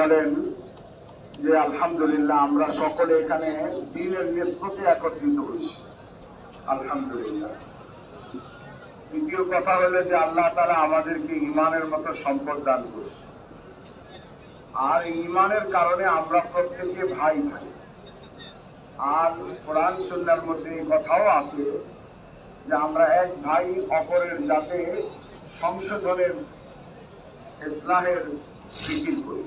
বলেন যে আলহামদুলিল্লাহ আমরা সকলে এখানে দ্বীনের নিসবতে একত্রিত হয়েছি, আলহামদুলিল্লাহ। দ্বিতীয় কথা হলো যে আল্লাহ তাআলা আমাদেরকে ঈমানের মতো সম্পদ দান করেছে, আর ঈমানের কারণে আমরা প্রত্যেকে ভাই ভাই। আর কোরআন সুন্নাহর মধ্যে এই কথাও আছে যে আমরা এক ভাই অপরের যাতে সংশোধনের ইসলাহের জিকির করি।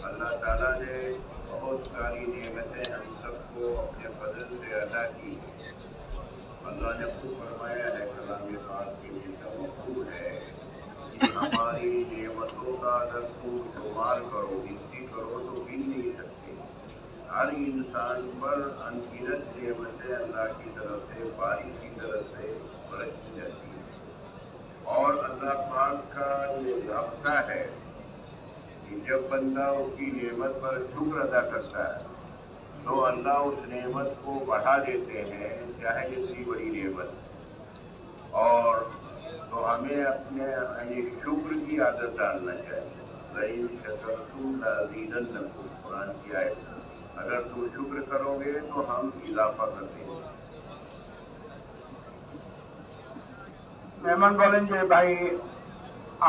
अल्लाह ताला ने बहुत सारी नेमतें हम सबको अपने फजल से अदा की। अल्लाह ने खुद फरमाया है कलाम पाक के लिए है कि हमारी नेमतों का अगर तुम शुमार करो, गिनती करो तो गिन नहीं सकते। हर इंसान पर अनगिनत नेमतें अल्लाह की तरफ से, बारिश की तरफ से बरसती जाती है। और अल्लाह पाक का ये रास्ता है जब बंदा उसकी नेमत पर शुक्र अदा करता है तो अल्लाह उस नेमत को बढ़ा देते हैं, चाहे जितनी बड़ी नेमत। और तो हमें अपने शुक्र की आदत डालना चाहिए। लइन शकरतुम लअज़ीदन्नकुम, कुरान की आयत। अगर तुम शुक्र करोगे तो हम इजाफा कर देंगे। মেহমান বলেন যে ভাই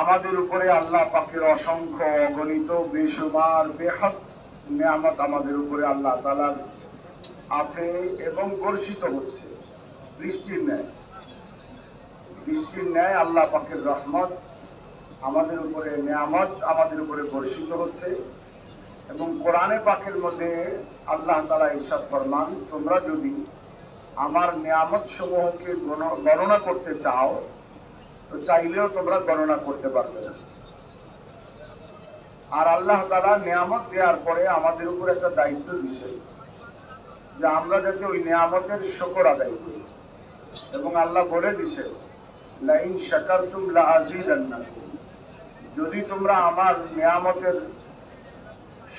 আমাদের উপরে আল্লাহ পাকের অসংখ্য অগণিত বেশুমার বেহদ নিয়ামত আমাদের উপরে আল্লাহ তাআলার আছে এবং বর্ষিত হচ্ছে বৃষ্টির ন্যায় আল্লাহ পাকের রহমত আমাদের উপরে নিয়ামত আমাদের উপরে বর্ষিত হচ্ছে। এবং কোরআনে পাকের মধ্যে আল্লাহ তাআলা ইরশাদ ফরমান, তোমরা যদি আমার নিয়ামত সমূহকে গণনা করতে চাও তো চাইলেও তোমরা গণনা করতে পারবে না। আর আল্লাহ তাআলা নিয়ামত দেওয়ার পরে আমাদের উপর একটা দায়িত্ব দিয়েছে যে আমরা যাতে ওই নিয়ামতের শুকর আদায় করি। এবং আল্লাহ বলে দিছে, লাইন শাকারতুম লাআযীদান্নাকুম, যদি তোমরা আমার নিয়ামতের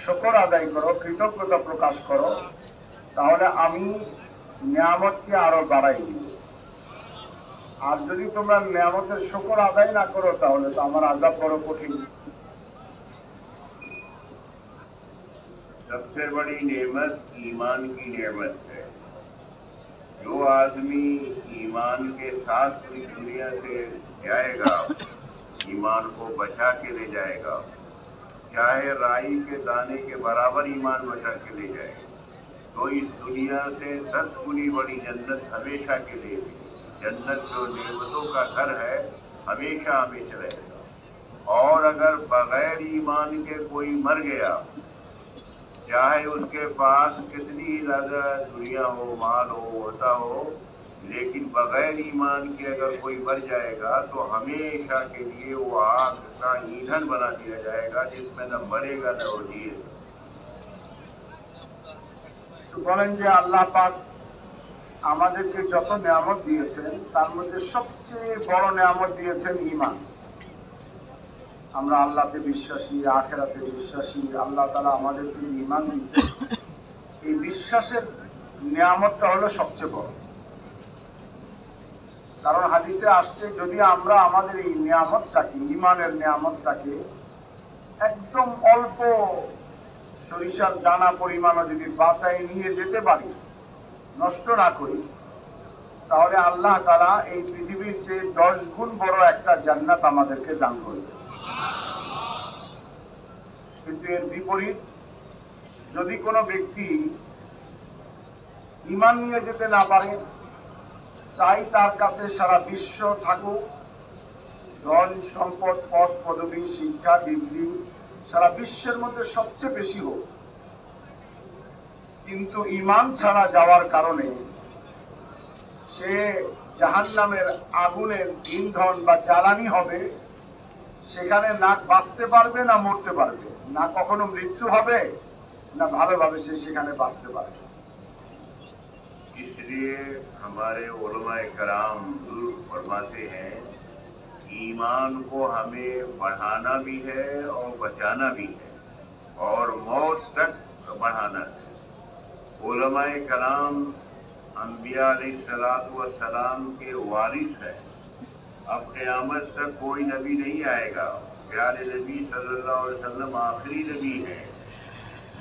শুকর আদায় করো, কৃতজ্ঞতা প্রকাশ করো, তাহলে আমি নিয়ামতকে আরো বাড়াই দিব। আর যদি তোমরা নিয়ামতের শুকর আদায় না করো তাহলে তো আমার আযাব বড় কঠিন। सबसे बड़ी नेमत ईमान की नेमत है। जो आदमी ईमान के साथ पूरी दुनिया से जाएगा, ईमान को बचा के ले जाएगा, चाहे राई के दाने के बराबर ईमान बचा के ले जाए, तो इस दुनिया से 10 गुनी बड़ी जन्नत हमेशा के लिए। जन्नत जो नेमतों का घर है, हमेशा हमेशा रहेगा। और अगर बगैर ईमान के कोई मर गया, चाहे उसके पास कितनी ही ज्यादा दुनिया हो, माल हो, होता हो, लेकिन बगैर ईमान के अगर कोई मर जाएगा तो हमेशा के लिए वो आग का ईंधन बना दिया जाएगा, जिसमें न मरेगा न वो जिएगा। বলেন যে আল্লাহ পাক আমাদেরকে যত নিয়ামত দিয়েছেন তার মধ্যে সবচেয়ে বড় নিয়ামত দিয়েছেন ঈমান। আমরা আল্লাহতে বিশ্বাসী, আখিরাতে বিশ্বাসী, আল্লাহ তাআলা আমাদেরকে ঈমান দিয়েছেন। এই বিশ্বাসের নিয়ামতটা হলো সবচেয়ে বড়। কারণ হাদিসে আসছে, যদি আমরা আমাদের এই নিয়ামতটাকে, ঈমানের নিয়ামতটাকে একদম অল্প সরিষার দানা পরিমাণও যদি বাঁচায় নিয়ে যেতে পারি, নষ্ট না করি, তাহলে আল্লাহ তাআলা এই পৃথিবীর চেয়ে 10 গুণ বড় একটা জান্নাত আমাদেরকে দান করবে। কিন্তু এর বিপরীত, যদি কোনো ব্যক্তি ঈমান নিয়ে যেতে না পারে, চাই তার কাছে সারা বিশ্ব থাকুক, ধন সম্পদ, পদ পদবী, শিক্ষা, ডিগ্রি সারা বিশ্বের মধ্যে সবচেয়ে বেশি হোক, কিন্তু ঈমান ছাড়া যাওয়ার কারণে সে জাহান্নামের আগুনের ইন্ধন বা জ্বালানি হবে। সেখানে না বাঁচতে পারবে না মরতে পারবে, না কখনো মৃত্যু হবে, না ভালোভাবে সে সেখানে বাঁচতে পারবে। इसलिए हमारे उलमाए कराम फरमाते हैं, ईमान को हमें बढ़ाना भी है और बचाना भी है, और मौत तक बढ़ाना है। उलमाए कराम अंबिया अलैहिस्सलातु वस्सलाम के वारिस है। अब क़यामत तक कोई नबी नहीं आएगा। प्यारे नबी सल्लल्लाहु अलैहि वसल्लम आखिरी नबी हैं,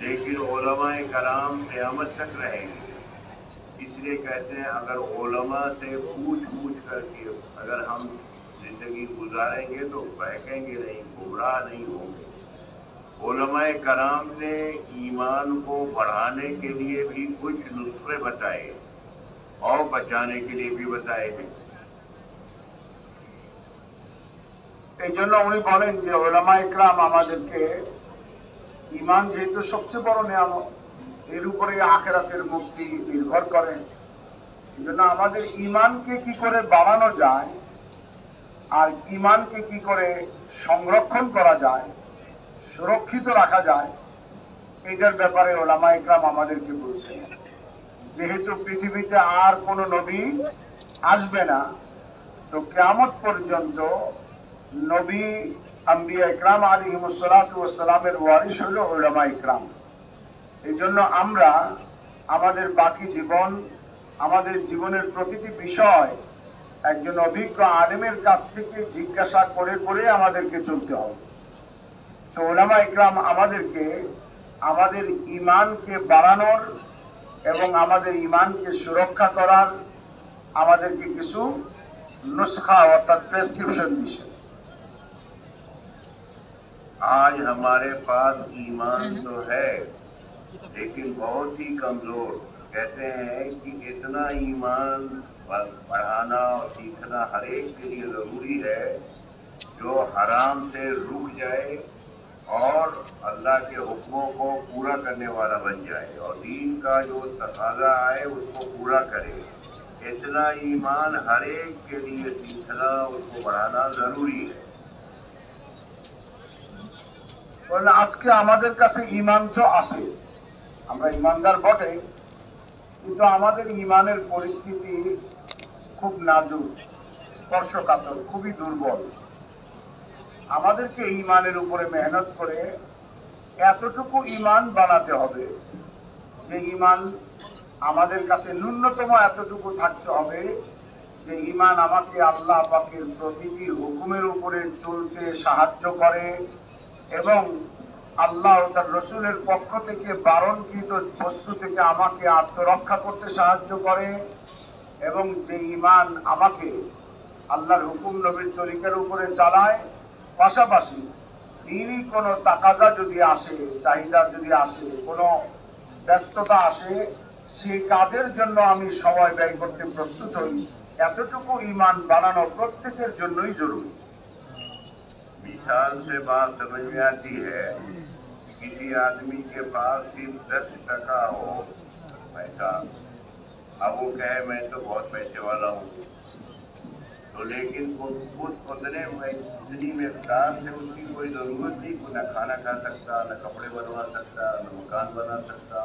लेकिन उलमाए कराम क़यामत तक रहेंगे। इसलिए कहते हैं अगर उलमा से पूछ करके अगर हम जिंदगी गुजारेंगे तो बहकेंगे नहीं, गुमराह नहीं होंगे। उलमाए कराम ने ईमान को बढ़ाने के लिए भी कुछ नुस्खे बताए और बचाने के लिए भी बताए हैं। এই জন্য উনি বলেন যে ওলামা ইকরাম আমাদেরকে ঈমান যেহেতু সবচেয়ে বড় নিয়ামত, এর উপরে আখিরাতের মুক্তি নির্ভর করে। এই জন্য আমাদের ঈমানকে কি করে বাড়ানো যায় আর ঈমানকে কি করে সংরক্ষণ করা যায়, সুরক্ষিত রাখা যায়, এটার ব্যাপারে ওলামা ইকরাম আমাদেরকে বলছেন। যেহেতু পৃথিবীতে আর কোনো নবী আসবে না, তো কিয়ামত পর্যন্ত নবী আম্বিয়া ইকরাম আলাইহিমুসসালাতু ওয়াসসালামের ওয়ারিস হলো উলামা ইকরাম। এই জন্য আমরা আমাদের বাকি জীবন, আমাদের জীবনের প্রতিটি বিষয় একজন অভিজ্ঞ আলেমের কাছ থেকে জিজ্ঞাসা করে করে আমাদেরকে চলতে হবে। তো উলামা ইকরাম আমাদেরকে আমাদের ঈমানকে বাড়ানোর এবং আমাদের ঈমানকে সুরক্ষা করার আমাদেরকে কিছু নুসখা অর্থাৎ প্রেসক্রিপশন দিয়েছেন। आज हमारे पास ईमान तो है लेकिन बहुत ही कमजोर। कहते हैं कि इतना ईमान बढ़ाना और सीखना हर एक के लिए जरूरी है जो हराम से रुक जाए और अल्लाह के हुक्मों को पूरा करने वाला बन जाए और दीन का जो तकाजा आए उसको पूरा करे। इतना ईमान हर एक के लिए सीखना, उसको बढ़ाना जरूरी है। আজকে আমাদের কাছে ঈমান তো আছে, আমরা ঈমানদার বটে, কিন্তু আমাদের ঈমানের পরিস্থিতি খুব নাজুক, স্পর্শকাতর, খুবই দুর্বল। আমাদেরকে ঈমানের উপরে মেহনত করে এতটুকু ঈমান বানাতে হবে যে ঈমান আমাদের কাছে ন্যূনতম এতটুকু থাকতে হবে যে ঈমান আমাকে আল্লাহ পাকের প্রতিটি হুকুমের উপরে চলতে সাহায্য করে এবং আল্লাহ ও তার রসুলের পক্ষ থেকে বারণকৃত বস্তু থেকে আমাকে আত্মরক্ষা করতে সাহায্য করে এবং যে ঈমান আমাকে আল্লাহর হুকুম নবীর তরিকার উপরে চালায়। পাশাপাশি দিনই কোনো তাকাজা যদি আসে, চাহিদা যদি আসে, কোনো ব্যস্ততা আসে, সেই কাজের জন্য আমি সময় ব্যয় করতে প্রস্তুত হই। এতটুকু ঈমান বানানো প্রত্যেকের জন্যই জরুরি। मिसाल से बात समझ में आती है, किसी आदमी के पास सिर्फ 10 टका हो पैसा, अब वो कहे मैं तो बहुत पैसे वाला हूँ, तो लेकिन उतने इतनी मिकदार से उसकी कोई जरूरत नहीं, न खाना खा सकता, न कपड़े बनवा सकता, न मकान बना सकता,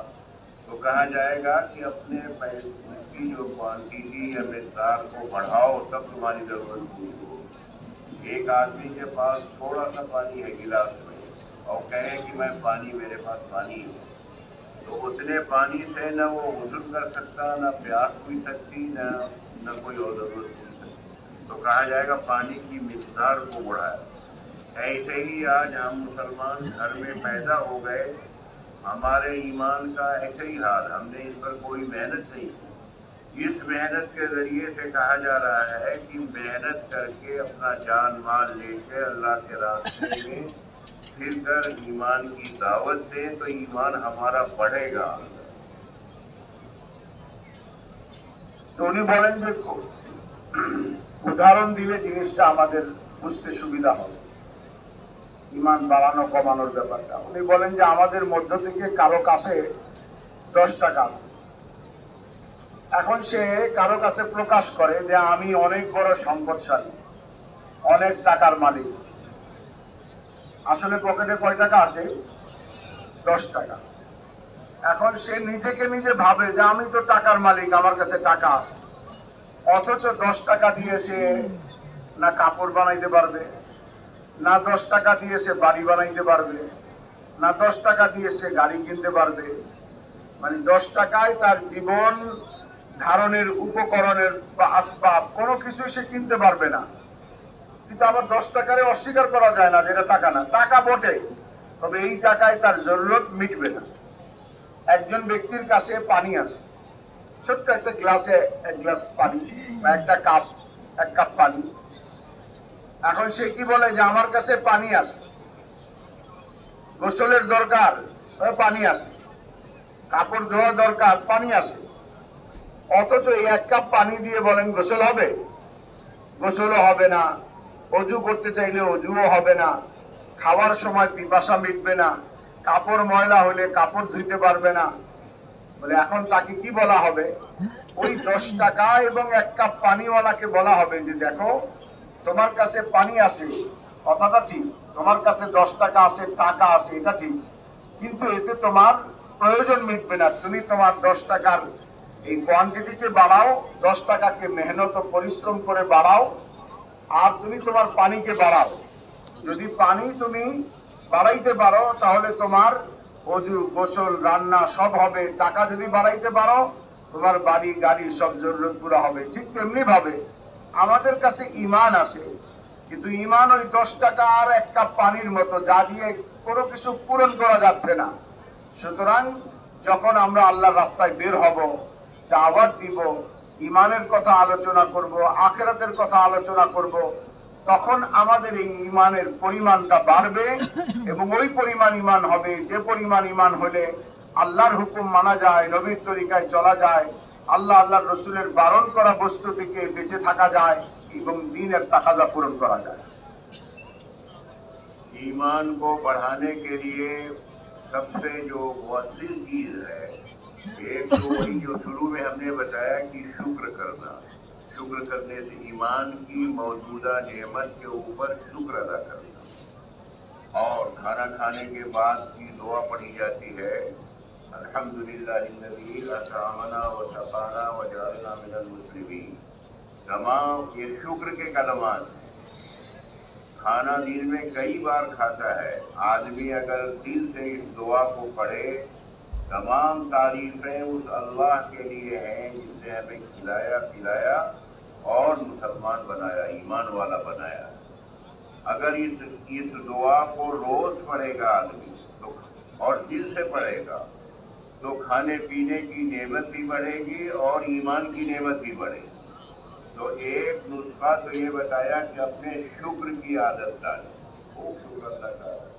तो कहा जाएगा कि अपने पैसे की जो क्वांटिटी या मिकदार को बढ़ाओ तब तुम्हारी जरूरत पूरी हो। एक आदमी के पास थोड़ा सा पानी है गिलास में और कहे कि मैं पानी, मेरे पास पानी है, तो उतने पानी से न वो वजूद कर सकता, न प्यास पी सकती, न कोई और जरूरत पी सकती, तो कहा जाएगा पानी की मिकदार को बढ़ाए। ऐसे ही आज हम मुसलमान घर में पैदा हो गए, हमारे ईमान का ऐसे ही हाल, हमने इस पर कोई मेहनत नहीं की। इस मेहनत के जरिए से कहा जा रहा है कि मेहनत करके अपना जान माल लेके अल्लाह के रास्ते में फिर कर ईमान की दावत दें तो ईमान हमारा बढ़ेगा। তো উনি বলেন যে উদাহরণ দিলে জিনিসটা আমাদের বুঝতে সুবিধা হবে ঈমান বাড়ানো কমানোর ব্যাপারটা। উনি বলেন যে আমাদের মধ্য থেকে কারো কাছে 10 টাকা আছে, এখন সে কারো কাছে প্রকাশ করে যে আমি অনেক বড় সম্পদশালী, অনেক টাকার মালিক। আসলে পকেটে কয় টাকা আছে? 10 টাকা। এখন সে নিজেকে নিজে ভাবে যে আমি তো টাকার মালিক, আমার কাছে টাকা আছে, অথচ 10 টাকা দিয়ে সে না কাপড় বানাইতে পারবে, না 10 টাকা দিয়ে সে বাড়ি বানাইতে পারবে, না 10 টাকা দিয়ে সে গাড়ি কিনতে পারবে। মানে 10 টাকায় তার জীবন ধারণের উপকরণের বা আসবাব কোনো কিছু সে কিনতে পারবে না। কিন্তু আবার 10 টাকারে অস্বীকার করা যায় না যেটা টাকা না, টাকা বটে, তবে এই টাকায় তার জরুরত মিটবে না। একজন ব্যক্তির কাছে পানি আছে, ছোট্ট একটা গ্লাসে 1 গ্লাস পানি বা একটা কাপ, 1 কাপ পানি। এখন সে কি বলে যে আমার কাছে পানি আছে, গোসলের দরকার, পানি আছে, কাপড় ধোয়া দরকার, পানি আছে। অথচ এই 1 কাপ পানি দিয়ে বলেন গোসল হবে? গোসলও হবে না, অজু করতে চাইলে অজুও হবে না, খাওয়ার সময় পিপাসা মিটবে না, কাপড় ময়লা হলে কাপড় ধুইতে পারবে না। বলে এখন তাকে কি বলা হবে? ওই 10 টাকা এবং 1 কাপ পানিওয়ালাকে বলা হবে যে দেখো তোমার কাছে পানি আছে, কথাটা ঠিক, তোমার কাছে 10 টাকা আছে, টাকা আছে, এটা ঠিক, কিন্তু এতে তোমার প্রয়োজন মিটবে না। তুমি তোমার 10 টাকার এই কোয়ান্টিটিকে বাড়াও, 10 টাকাকে মেহনত ও পরিশ্রম করে বাড়াও, আর তুমি তোমার পানিকে বাড়াও। যদি পানি তুমি বাড়াইতে পারো তাহলে তোমার অজু, গোসল, রান্না সব হবে। টাকা যদি বাড়াইতে পারো তোমার বাড়ি গাড়ি সব জরুরত পুরো হবে। ঠিক তেমনি ভাবে আমাদের কাছে ঈমান আছে, কিন্তু ঈমান ওই 10 টাকা আর 1 কাপ পানির মতো, যা দিয়ে কোনো কিছু পূরণ করা যাচ্ছে না। সুতরাং যখন আমরা আল্লাহর রাস্তায় বের হব, দাওয়াত দিব, ঈমানের কথা আলোচনা করব, আখিরাতের কথা আলোচনা করব, তখন আমাদের এই ঈমানের পরিমাণটা বাড়বে এবং ওই পরিমাণ ঈমান হবে যে পরিমাণ ঈমান হলে আল্লাহর হুকুম মানা যায়, নবীর তরিকায় চলা যায়, আল্লাহর রসুলের বারণ করা বস্তু থেকে বেঁচে থাকা যায় এবং দ্বীনের তাকাজা পূরণ করা যায়। ईमान को बढ़ाने के लिए सबसे जो मुअज्जिल चीज है, एक तो वही जो शुरू में हमने बताया कि शुक्र करना, शुक्र करने से ईमान की मौजूदा नेमत के ऊपर शुक्र अदा करना, और खाना खाने के बाद की दुआ पढ़ी जाती है अल्हम्दुलिल्लाहिल्लज़ी अत'अमना व सक़ाना व जअलना मिनल मुस्लिमीन। तमाम ये शुक्र के कलमात। खाना दिन में कई बार खाता है आदमी, अगर दिल से इस दुआ को पढ़े, तमाम तारीफें उस अल्लाह के लिए हैं जिसने हमें खिलाया पिलाया और मुसलमान बनाया, ईमान वाला बनाया। अगर इस दुआ को रोज पढ़ेगा आदमी तो, और दिल से पढ़ेगा, तो खाने पीने की नेमत भी बढ़ेगी और ईमान की नेमत भी बढ़ेगी। तो एक नुस्खा तो ये बताया कि अपने शुक्र की आदत डालें, खूब शुक्र अदा करें।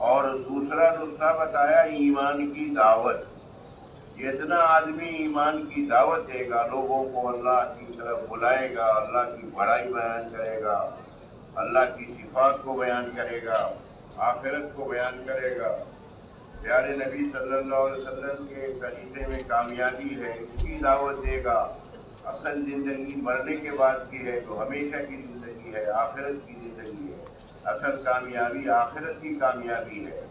और दूसरा नुस्खा बताया ईमान की दावत। जितना आदमी ईमान की दावत देगा, लोगों को अल्लाह की तरफ बुलाएगा, अल्लाह की बड़ाई बयान करेगा, अल्लाह की सिफात को बयान करेगा, आखिरत को बयान करेगा, प्यारे नबी सल्लल्लाहु अलैहि वसल्लम के तरीके में कामयाबी है, इसकी दावत देगा। असल जिंदगी मरने के बाद की है, तो हमेशा की जिंदगी है, आखिरत की जिंदगी है। असल कामयाबी आखिरत की कामयाबी है।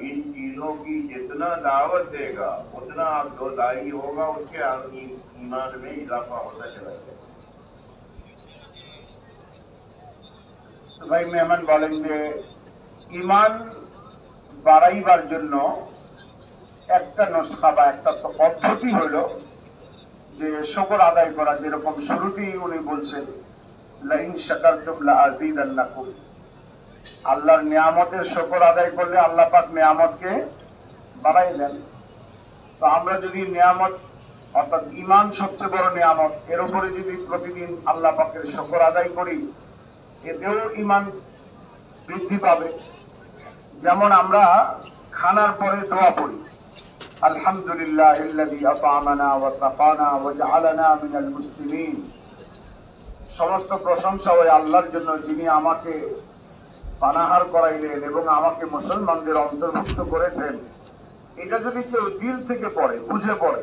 इन चीजों की जितना दावत देगा उतना आप जो दाई होगा, उसके ईमान में इजाफा होता चला जाएगा। तो भाई मेहमान बोलें যে ঈমান বাড়াইবার জন্য একটা নুসখা বা একটা পদ্ধতি হলো যে শুকর আদায় করা। যেরকম শুরুতেই উনি বলছেন লাইন শাকারতুম লাআযীদান্নাকুম, আল্লাহর নিয়ামতের শুকর আদায় করলে আল্লাহ পাক নিয়ামতকে বাড়াই দেন। তো আমরা যদি নিয়ামত অর্থাৎ ঈমান সবচেয়ে বড় নিয়ামত, এর উপরে যদি প্রতিদিন আল্লাহ পাকের শুকর আদায় করি, এতেও ঈমান বৃদ্ধি পাবে। যেমন আমরা খানার পরে দোয়া পড়ি, আলহামদুলিল্লাহিল্লাযী আত'আমানা ওয়া সাকানা ওয়া জাআলানা মিনাল মুসলিমিন। সমস্ত প্রশংসা ওই আল্লাহর জন্য যিনি আমাকে পানাহার করাইলেন এবং আমাকে মুসলমানদের অন্তর্ভুক্ত করেছেন। এটা যদি কেউ দিল থেকে পড়ে, বুঝে পড়ে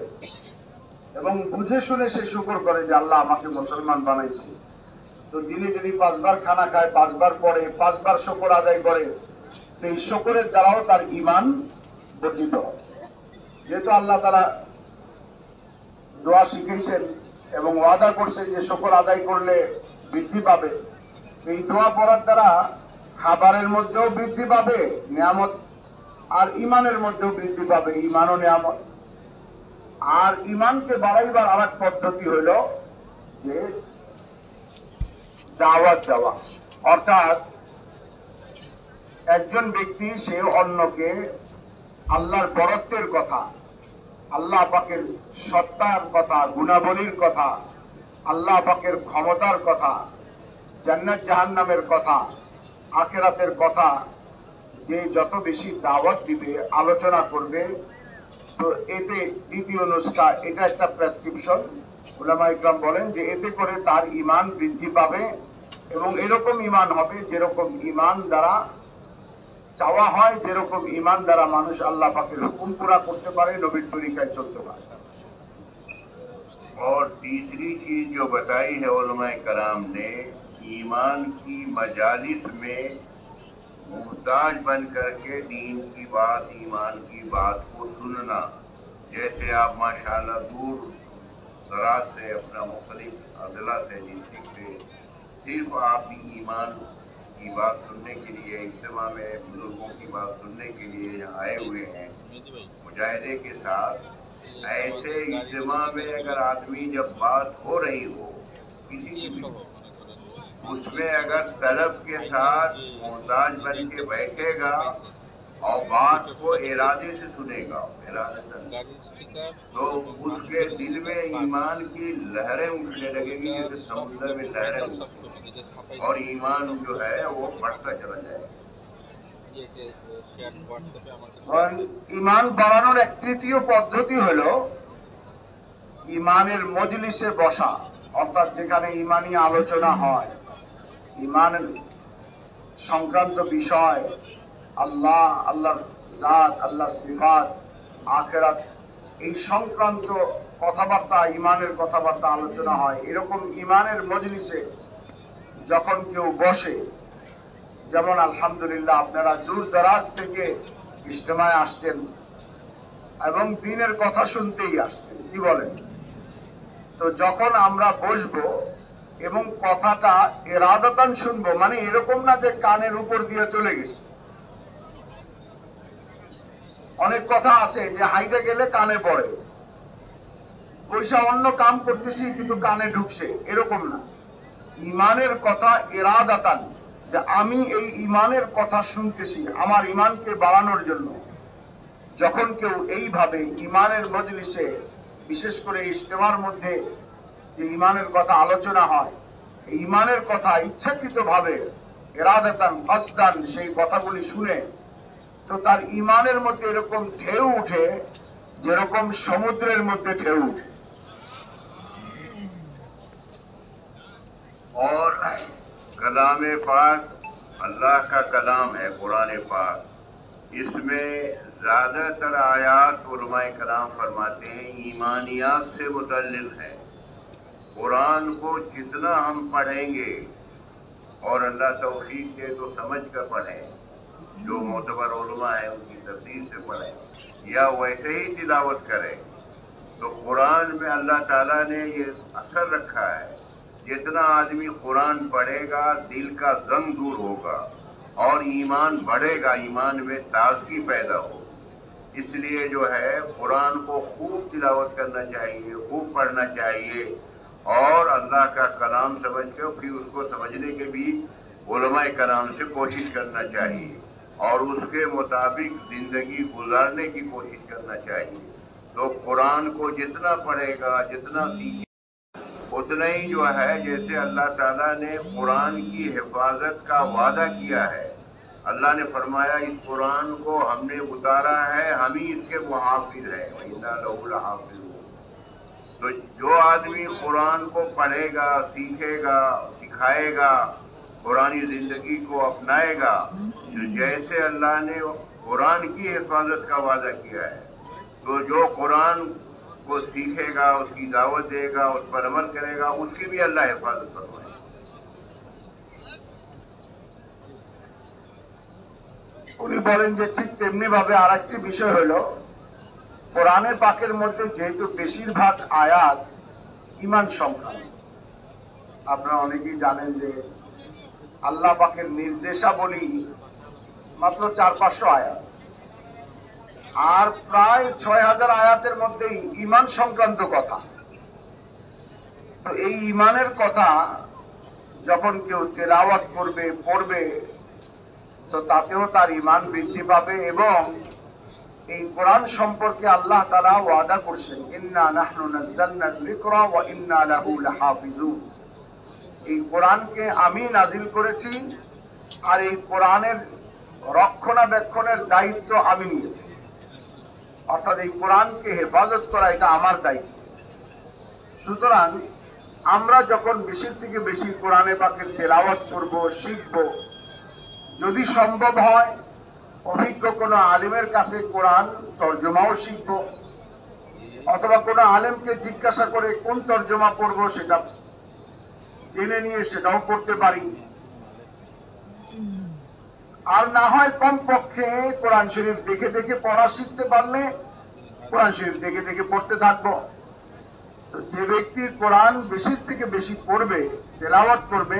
এবং বুঝে শুনে সে শুকর করে যে আল্লাহ আমাকে মুসলমান বানাইছে, তো দিনে যদি 5 বার খানা খায়, 5 বার পড়ে, 5 বার শুকর আদায় করে, এই শুকরের দ্বারাও তার ঈমান বর্ধিত হয়। যেহেতু আল্লাহ তাআলা দোয়া শিখিয়েছেন এবং ওয়াদা করছেন যে শুকর আদায় করলে বৃদ্ধি পাবে, এই দোয়া পড়ার দ্বারা খাবারের মধ্যেও বৃদ্ধি পাবে নিয়ামত, আর ঈমানের মধ্যেও বৃদ্ধি পাবে ঈমান ও নিয়ামত। আর ঈমানকে বাড়াইবার আরেক পদ্ধতি হইল যে দাওয়াত দেওয়া, অর্থাৎ একজন ব্যক্তি সে অন্যকে আল্লাহর বরত্বের কথা, আল্লাহ পাকের সত্তার কথা, গুণাবলীর কথা, আল্লাহ পাকের ক্ষমতার কথা, জান্নাত জাহান্নামের কথা, আখিরাতের কথা যে যত বেশি দাওয়াত দিবে, আলোচনা করবে, তো এতে দ্বিতীয় নুসখা, এটা একটা প্রেসক্রিপশন। উলামা ইকরাম বলেন যে এতে করে তার ঈমান বৃদ্ধি পাবে এবং এরকম ঈমান হবে যেরকম ঈমান দ্বারা চাওয়া হয়, যেরকম ঈমান দ্বারা মানুষ আল্লাহ পাকের হুকুম পুরা করতে পারে, নবীর তরিকায় চলতে পারে। और तीसरी चीज जो बताई है उलमाए कराम ने, ईमान की मजालिस में मुहताज बन करके दीन की बात, ईमान की बात को सुनना। जैसे आप माशाल्लाह दूर दराज से, अपना मुख्तलिफ अजला से, डिस्ट्रिक्ट से सिर्फ आप ईमान की बात सुनने के लिए, इज्तिमा में बुजुर्गों की बात सुनने के लिए यहाँ आए हुए हैं मुजाहिदे के साथ। ऐसे इज्तिमा में अगर आदमी जब बात हो रही हो किसी की, उसमें अगर तलब के साथ मोहताज बन के बैठेगा और बात को इरादे से सुनेगा, तो उसके दिल में ईमान की लहरें उठने लगेंगी, जैसे समुद्र में लहरें उठती, और ईमान जो है वो बढ़ता चला जाएगा। ঈমান বাড়ানোর এক তৃতীয় পদ্ধতি হলো ঈমানের মজলিসে বসা, অর্থাৎ যেখানে ঈমানী আলোচনা হয়, ঈমান সংক্রান্ত বিষয়, আল্লাহ, আল্লাহর জাত, আল্লাহর সিফাত, আখিরাত, এই সংক্রান্ত কথাবার্তা, ঈমানের কথাবার্তা আলোচনা হয়। এরকম ঈমানের মজলিসে যখন কেউ বসে, যেমন আলহামদুলিল্লাহ আপনারা দূর দরাজ থেকে ইজতেমায় আসছেন এবং দ্বীনের কথা শুনতেই আসছেন, কি বলেন? তো যখন আমরা বসবো এবং কথাটা ইরাদাতান শুনবো, মানে এরকম না যে কানের উপর দিয়ে চলে গেছে। অনেক কথা আছে যে হাইটে গেলে কানে পড়ে, পয়সা অন্য কাম করতেছি কিন্তু কানে ঢুকছে, এরকম না। ঈমানের কথা ইরাদাতান, যে আমি এই ঈমানের কথা শুনতেছি আমার ঈমানকে বাড়ানোর জন্য। যখন কেউ এইভাবে ঈমানের মজলিসে, বিশেষ করে ইজতেমার মধ্যে যে ঈমানের কথা আলোচনা হয়, এই ঈমানের কথা ইচ্ছাকৃতভাবে ইরাদাতান কাসদান সেই কথাগুলি শুনে, তো তার ঈমানের মধ্যে এরকম ঢেউ উঠে যেরকম সমুদ্রের মধ্যে ঢেউ উঠে। और कलाम पाक अल्लाह का कलाम है, कुरान पाक। इसमें ज्यादातर आयात उलमाए कलाम फरमाते हैं ईमानियात से मुतल्लिक है। कुरान को जितना हम पढ़ेंगे, और अल्लाह तौफीक दे तो समझ कर पढ़ें, जो मोतबर उलमा है उनकी तफसीर से पढ़ें, या वैसे ही तिलावत करें, तो कुरान में अल्लाह ताला ने ये असर रखा है। जितना आदमी कुरान पढ़ेगा दिल का जंग दूर होगा और ईमान बढ़ेगा, ईमान में ताजगी पैदा हो। इसलिए जो है कुरान को खूब तिलावत करना चाहिए, खूब पढ़ना चाहिए, और अल्लाह का कलाम समझ कर फिर उसको समझने के भी उलमाए कलाम से कोशिश करना चाहिए और उसके मुताबिक जिंदगी गुजारने की कोशिश करना चाहिए। तो कुरान को जितना पढ़ेगा, जितना सीखेगा, उतना ही जो है, जैसे अल्लाह ताला ने कुरान की हिफाजत का वादा किया है, अल्लाह ने फरमाया इस कुरान को हमने उतारा है, हम ही इसके मुहाफिज हैं, इन्ना लहू लहाफिज़ून। तो जो आदमी कुरान को पढ़ेगा, सीखेगा, सिखाएगा, कुरानी जिंदगी को अपनाएगा, तो जैसे अल्लाह ने कुरान की हिफाजत का वादा किया है, तो जो कुरान को सीखेगा, उसकी दावत देगा, उस पर अमल करेगा, उसकी भी अल्लाह हिफाजत फरमाए। উনি বলেন যে ঠিক তেমনি ভাবে আরেকটি বিষয় হলো কোরআনে পাকের মধ্যে যেহেতু বেশিরভাগ আয়াত ঈমান সংক্রান্ত। আপনারা অনেকেই জানেন যে আল্লাহ পাকের নির্দেশাবলী মাত্র 400-500 আয়াত, আর প্রায় 6000 আয়াতের মধ্যেই ঈমান সংক্রান্ত কথা। তো এই ঈমানের কথা যখন কেউ তেলাওয়াত করবে, পড়বে, তো তাতেও তার ঈমান বৃদ্ধি পাবে। এবং এই কোরআন সম্পর্কে আল্লাহ তাআলা ওয়াদা করছেন, ইন্না নাহনু নাযালনা যিকরা ওয়া ইন্না লাহু লাহাফিজুন। এই কোরআনকে আমি নাজিল করেছি, আর এই কোরআনের রক্ষণাবেক্ষণের দায়িত্ব আমি নিয়েছি। অর্থাৎ এই কোরআনকে হেফাজত করা এটা আমার দায়িত্ব। সুতরাং আমরা যখন বেশি থেকে বেশি কোরআনে পাকের তেলাওয়াত করব, শিখব, যদি সম্ভব হয় অভিজ্ঞ কোনো আলেমের কাছে কোরআন তর্জমাও শিখব, অথবা কোনো আলেমকে জিজ্ঞাসা করে কোন তর্জমা পড়ব সেটা জেনে নিয়ে সেটাও করতে পারি। আর না হয় কমপক্ষে কোরআন শরীফ দেখে দেখে পড়া শিখতে পারলে কোরআন শরীফ দেখে দেখে পড়তে থাকবো। যে ব্যক্তি কোরআন বেশি থেকে বেশি পড়বে, তেলাওয়াত করবে,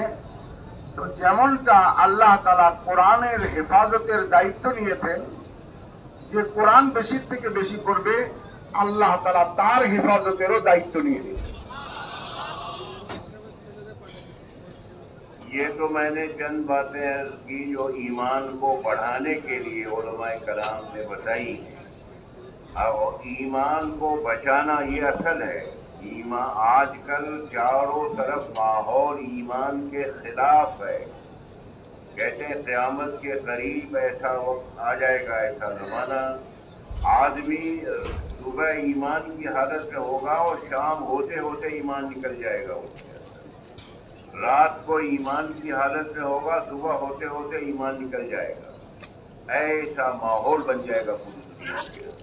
তো যেমনটা আল্লাহ তাআলা কোরআনের হেফাজতের দায়িত্ব নিয়েছেন, যে কোরআন বেশি থেকে বেশি পড়বে আল্লাহ তাআলা তার হেফাজতেরও दायित्व नहीं है। ये तो मैंने चंद बातें की जो ईमान को बढ़ाने के लिए उलमाए कराम ने बताई हैं। और ईमान को बचाना ये असल है। ईमान आजकल चारों तरफ माहौल ईमान के खिलाफ है। कहते हैं क़यामत के करीब ऐसा वक्त आ जाएगा, ऐसा जमाना, आदमी सुबह ईमान की हालत में होगा और शाम होते होते ईमान निकल जाएगा उसके अंदर। रात को ईमान की हालत में होगा, सुबह होते होते ईमान निकल जाएगा। ऐसा माहौल बन जाएगा पूरी दुनिया के।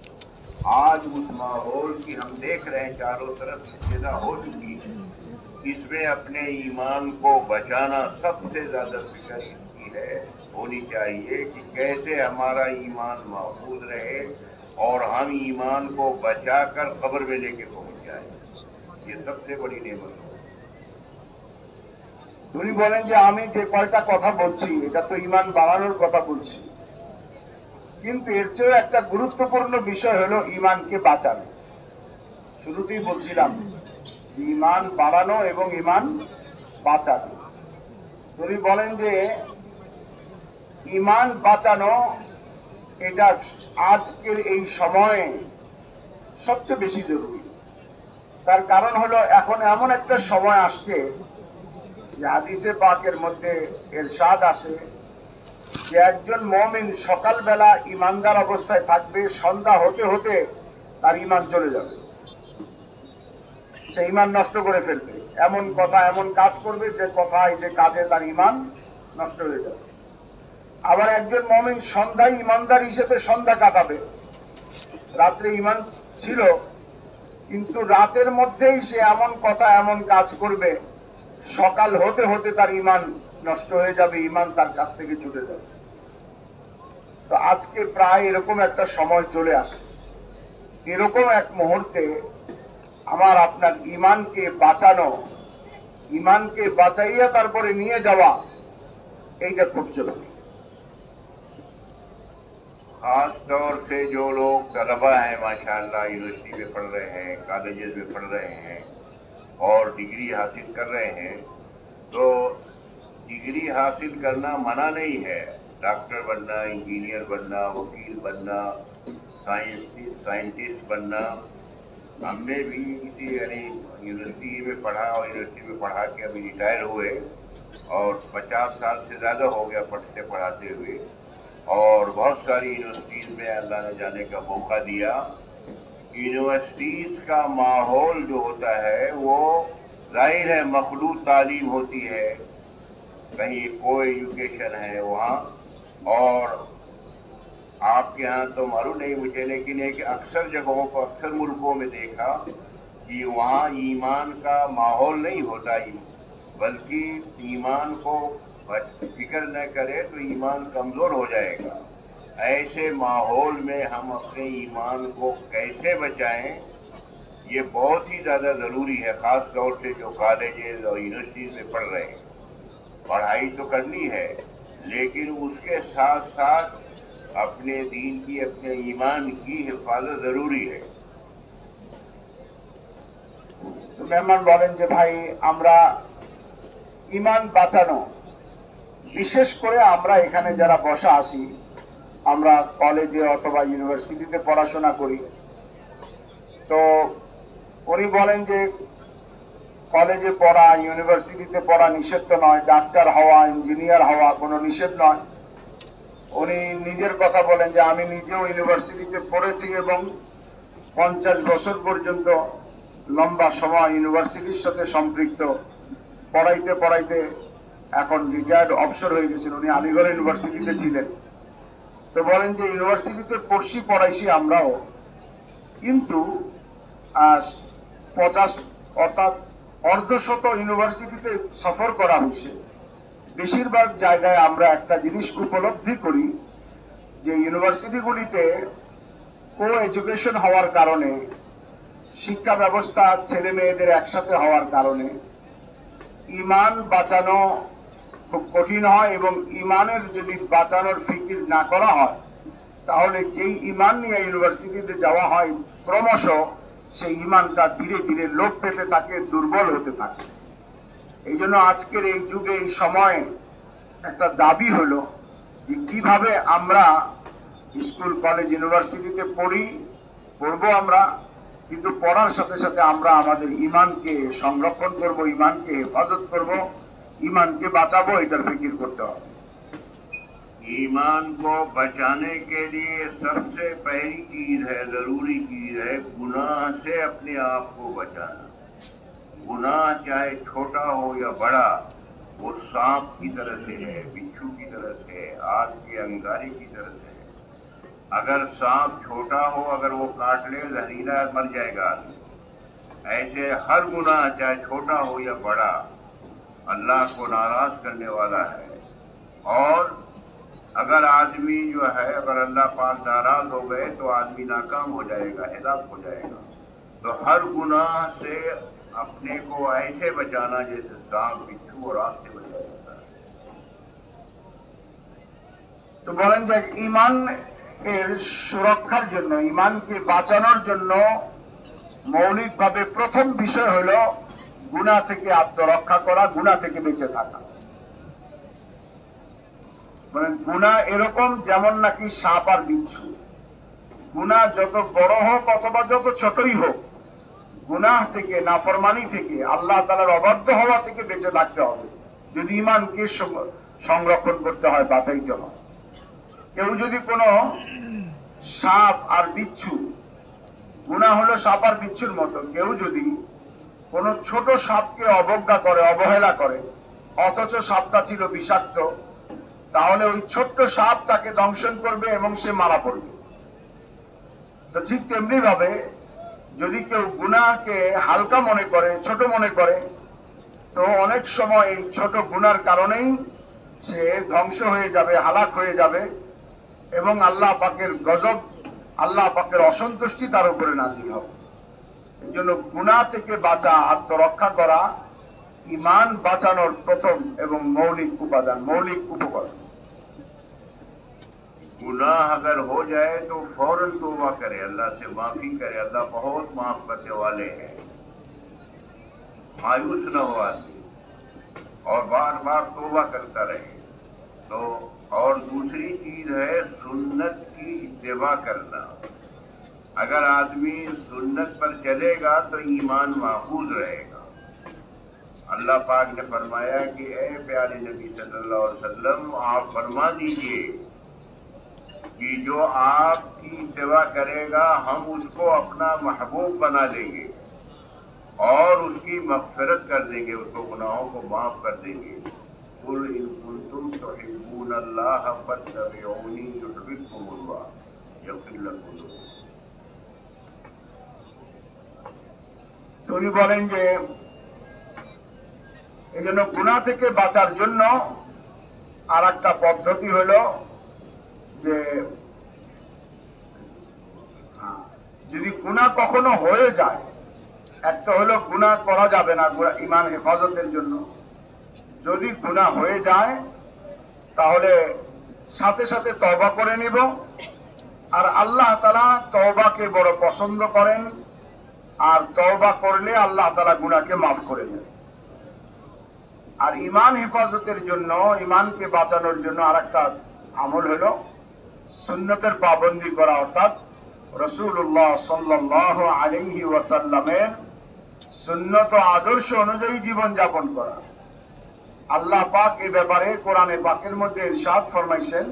आज उस माहौल की हम देख रहे हैं चारों तरफ इब्तिदा हो चुकी है। इसमें अपने ईमान को बचाना सबसे ज्यादा फिक्र इसकी है होनी चाहिए कि कैसे हमारा ईमान महफूज रहे और हम ईमान को बचाकर कब्र में लेके पहुंच जाए। ये सबसे बड़ी नेमत है। উনি বলেন যে আমি যে কয়টা কথা বলছি এটা তো ঈমান বাড়ানোর কথা বলছি, কিন্তু এর চেয়ে একটা গুরুত্বপূর্ণ বিষয় হলো ঈমানকে বাঁচানো। শুরুতেই বলছিলাম ঈমান বাড়ানো এবং ঈমান বাঁচানো। উনি বলেন যে ঈমান বাঁচানো এটা আজকের এই সময়ে সবচেয়ে বেশি জরুরি। তার কারণ হলো এখন এমন একটা সময় আসছে যে হাদিসে পাকের মধ্যে ইরশাদ আছে যে একজন মুমিন সকালবেলা ঈমানদার অবস্থায় থাকবে, সন্ধ্যা হতে হতে তার ঈমান চলে যাবে, সে ঈমান নষ্ট করে ফেলবে, এমন কথা এমন কাজ করবে যে কথায় যে কাজে তার ঈমান নষ্ট হয়ে যাবে। আবার একজন মুমিন সন্ধ্যায় ঈমানদার হিসেবে সন্ধ্যা কাটাবে, রাত্রে ঈমান ছিল কিন্তু রাতের মধ্যেই সে এমন কথা এমন কাজ করবে সকাল হতে হতে তার ঈমান নষ্ট হয়ে যাবে, ঈমান তার কাছ থেকে ছুটে যাবে। তো আজকে প্রায় এরকম একটা সময় চলে আসে। এরকম এক মুহূর্তে আমার আপনার ঈমানকে বাঁচানো, ঈমানকে বাঁচাইয়া তারপরে নিয়ে যাওয়া, এইটা খুব জরুরি। खास तौर से जो लोग तलबा हैं माशाअल्लाह यूनिवर्सिटी में पढ़ रहे हैं, कॉलेजेस में पढ़ रहे हैं और डिग्री हासिल कर रहे हैं, तो डिग्री हासिल करना मना नहीं है। डॉक्टर बनना, इंजीनियर बनना, वकील बनना, साइंटिस्ट बनना। हमने भी इसी यानी यूनिवर्सिटी में पढ़ा और यूनिवर्सिटी में पढ़ा के अभी रिटायर हुए और 50 साल से ज़्यादा हो गया पढ़ते पढ़ाते हुए, और बहुत सारी यूनिवर्सिटीज़ में अल्लाह ने जाने का मौका दिया। यूनिवर्सिटीज़ का माहौल जो होता है वो जाहिर है मखलूत तालीम होती है, कहीं को एजुकेशन है वहाँ, और आपके यहाँ तो मालूम नहीं मुझे, लेकिन एक अक्सर जगहों पर अक्सर मुल्कों में देखा कि वहाँ ईमान का माहौल नहीं होता, बल्कि ईमान को फिक्र न करे तो ईमान कमजोर हो जाएगा। ऐसे माहौल में हम अपने ईमान को कैसे बचाएं, ये बहुत ही ज़्यादा ज़रूरी है। ख़ास तौर से जो कॉलेजेस और यूनिवर्सिटीज़ में पढ़ रहे हैं, पढ़ाई तो करनी है लेकिन उसके साथ साथ अपने दीन की, अपने ईमान की हिफाजत ज़रूरी है। তো মেহমান বলেন যে ভাই আমরা ইমান বাঁচানো, বিশেষ করে আমরা এখানে যারা বসা আছি, আমরা কলেজে অথবা ইউনিভার্সিটিতে পড়াশোনা করি। তো উনি বলেন যে কলেজে পড়া, ইউনিভার্সিটিতে পড়া নিষেধ তো নয়, ডাক্তার হওয়া, ইঞ্জিনিয়ার হওয়া কোনো নিষেধ নয়। উনি নিজের কথা বলেন যে আমি নিজেও ইউনিভার্সিটিতে পড়েছি এবং 50 বছর পর্যন্ত লম্বা সময় ইউনিভার্সিটির সাথে সম্পৃক্ত, পড়াইতে পড়াইতে এখন রিটায়ার্ড, অবসর হয়ে গেছেন। উনি আলিগড় ইউনিভার্সিটিতে ছিলেন। তো বলেন যে ইউনিভার্সিটিতে পড়াইছি আমরাও, কিন্তু 50 অর্থাৎ অর্ধশত ইউনিভার্সিটিতে সফর করা হয়েছে। বেশিরভাগ জায়গায় আমরা একটা জিনিস উপলব্ধি করি যে ইউনিভার্সিটিগুলিতে কো এডুকেশন হওয়ার কারণে, শিক্ষা ব্যবস্থা ছেলে মেয়েদের একসাথে হওয়ার কারণে ইমান বাঁচানো খুব কঠিন হয়, এবং ইমানের যদি বাঁচানোর ফিকির না করা হয় তাহলে যেই ইমান নিয়ে ইউনিভার্সিটিতে যাওয়া হয় ক্রমশ সেই ইমানটা ধীরে ধীরে লোপ পেতে থাকে, দুর্বল হতে থাকে। এই জন্য আজকের এই যুগে, এই সময়ে একটা দাবি হলো যে কিভাবে আমরা স্কুল, কলেজ, ইউনিভার্সিটিতে পড়বো আমরা, কিন্তু পড়ার সাথে সাথে আমরা আমাদের ইমানকে সংরক্ষণ করব, ইমানকে হেফাজত করব, ইমানকে বাঁচাবো, এটার ফিকির করতে হবে। ईमान को बचाने के लिए सबसे पहली चीज है, जरूरी चीज है, गुनाह से अपने आप को बचाना। गुनाह चाहे छोटा हो या बड़ा, वो सांप की तरह से है, बिच्छू की तरह से है, आग के अंगारे की तरह से है। अगर सांप छोटा हो, अगर वो काट ले, जहरीला मर जाएगा आदमी। ऐसे हर गुनाह चाहे छोटा हो या बड़ा अल्लाह को नाराज करने वाला है। और अगर आदमी जो है, अगर अल्लाह पाक नाराज हो गए तो आदमी नाकाम हो जाएगा, हिलाक हो जाएगा। तो हर गुनाह से अपने को ऐसे बचाना जैसे सांप, बिच्छू और आग से बचा जाता है। তো বলেন যে ইমান এর সুরক্ষার জন্য, ইমানকে বাঁচানোর জন্য মৌলিকভাবে প্রথম বিষয় হলো গুনাহ থেকে আত্মরক্ষা করা, গুনাহ থেকে বেঁচে থাকা। মানে গুনাহ এরকম যেমন নাকি সাপ আর বিচ্ছু। গুনাহ যত বড় হোক অথবা যত ছোটই হোক, গুনাহ থেকে, নাফরমানি থেকে, আল্লাহ তাআলার অবাধ্য হওয়া থেকে বেঁচে থাকতে হবে যদি ইমানকে সংরক্ষণ করতে হয়, বাঁচাইতে হয়। কেউ যদি কোনো সাপ আর বিচ্ছু, গুনাহ হলো সাপ আর বিচ্ছুর মতো, কেউ যদি কোনো ছোট সাপকে অবজ্ঞা করে, অবহেলা করে, অথচ সাপটা ছিল বিষাক্ত, তাহলে ওই ছোট্ট সাপ তাকে দংশন করবে এবং সে মারা পড়বে। তো ঠিক তেমনি ভাবে যদি কেউ গুনাহকে হালকা মনে করে, ছোট মনে করে, তো অনেক সময় এই ছোট গুনার কারণেই সে ধ্বংস হয়ে যাবে, হালাক হয়ে যাবে, এবং আল্লাহ পাকের গজব, আল্লাহ পাকের অসন্তুষ্টি তার উপরে নাযিল হবে। এই জন্য গুনাহ থেকে বাঁচা, আত্মরক্ষা করা ইমান বাঁচানোর প্রথম এবং মৌলিক উপাদান, মৌলিক উপকরণ। गुनाह अगर हो जाए तो फौरन तौबा करे, अल्लाह से माफी करे। अल्लाह बहुत माफ करने वाले हैं। मायूस न हो आदमी और बार बार तौबा करता रहे। तो और दूसरी चीज है सुन्नत की इत्तिबा करना। अगर आदमी सुन्नत पर चलेगा तो ईमान महफूज रहेगा। अल्लाह पाक ने फरमाया कि ए प्यारे नबी सल्लल्लाहु अलैहि वसल्लम, आप फरमा दीजिए कि जो आपकी इत्तिबा करेगा हम उसको अपना महबूब बना देंगे और उसकी मग़फ़िरत कर देंगे, उसको गुनाहों को माफ कर देंगे। कुल इन कुंतुम तुहिब्बूनल्लाह फत्तबिऊनी युहब्बिकुमुल्लाह यग़फिर लकुम। উনি বলেন যে এই জন্য গুনাহ থেকে বাঁচার জন্য আর একটা পদ্ধতি হলো যে যদি গুনাহ কখনো হয়ে যায়, একটা হলো গুনাহ করা যাবে না ইমান হেফাজতের জন্য। যদি গুনাহ হয়ে যায় তাহলে সাথে সাথে তওবা করে নিব, আর আল্লাহ তাআলা তওবাকে বড় পছন্দ করেন, আর তওবা করলে আল্লাহ তাআলা গুনাহকে মাফ করে দেন। আর ঈমান হেফাজতের জন্য, ঈমানকে বাঁচানোর জন্য আরেকটা আমল হলো সুন্নতের পাবন্দি করা, অর্থাৎ রাসূলুল্লাহ সাল্লাল্লাহু আলাইহি ওয়াসাল্লামের সুন্নত ও আদর্শ অনুযায়ী জীবন যাপন করা। আল্লাহ পাক এই ব্যাপারে কোরআনে পাকের মধ্যে ইরশাদ ফরমাইছেন,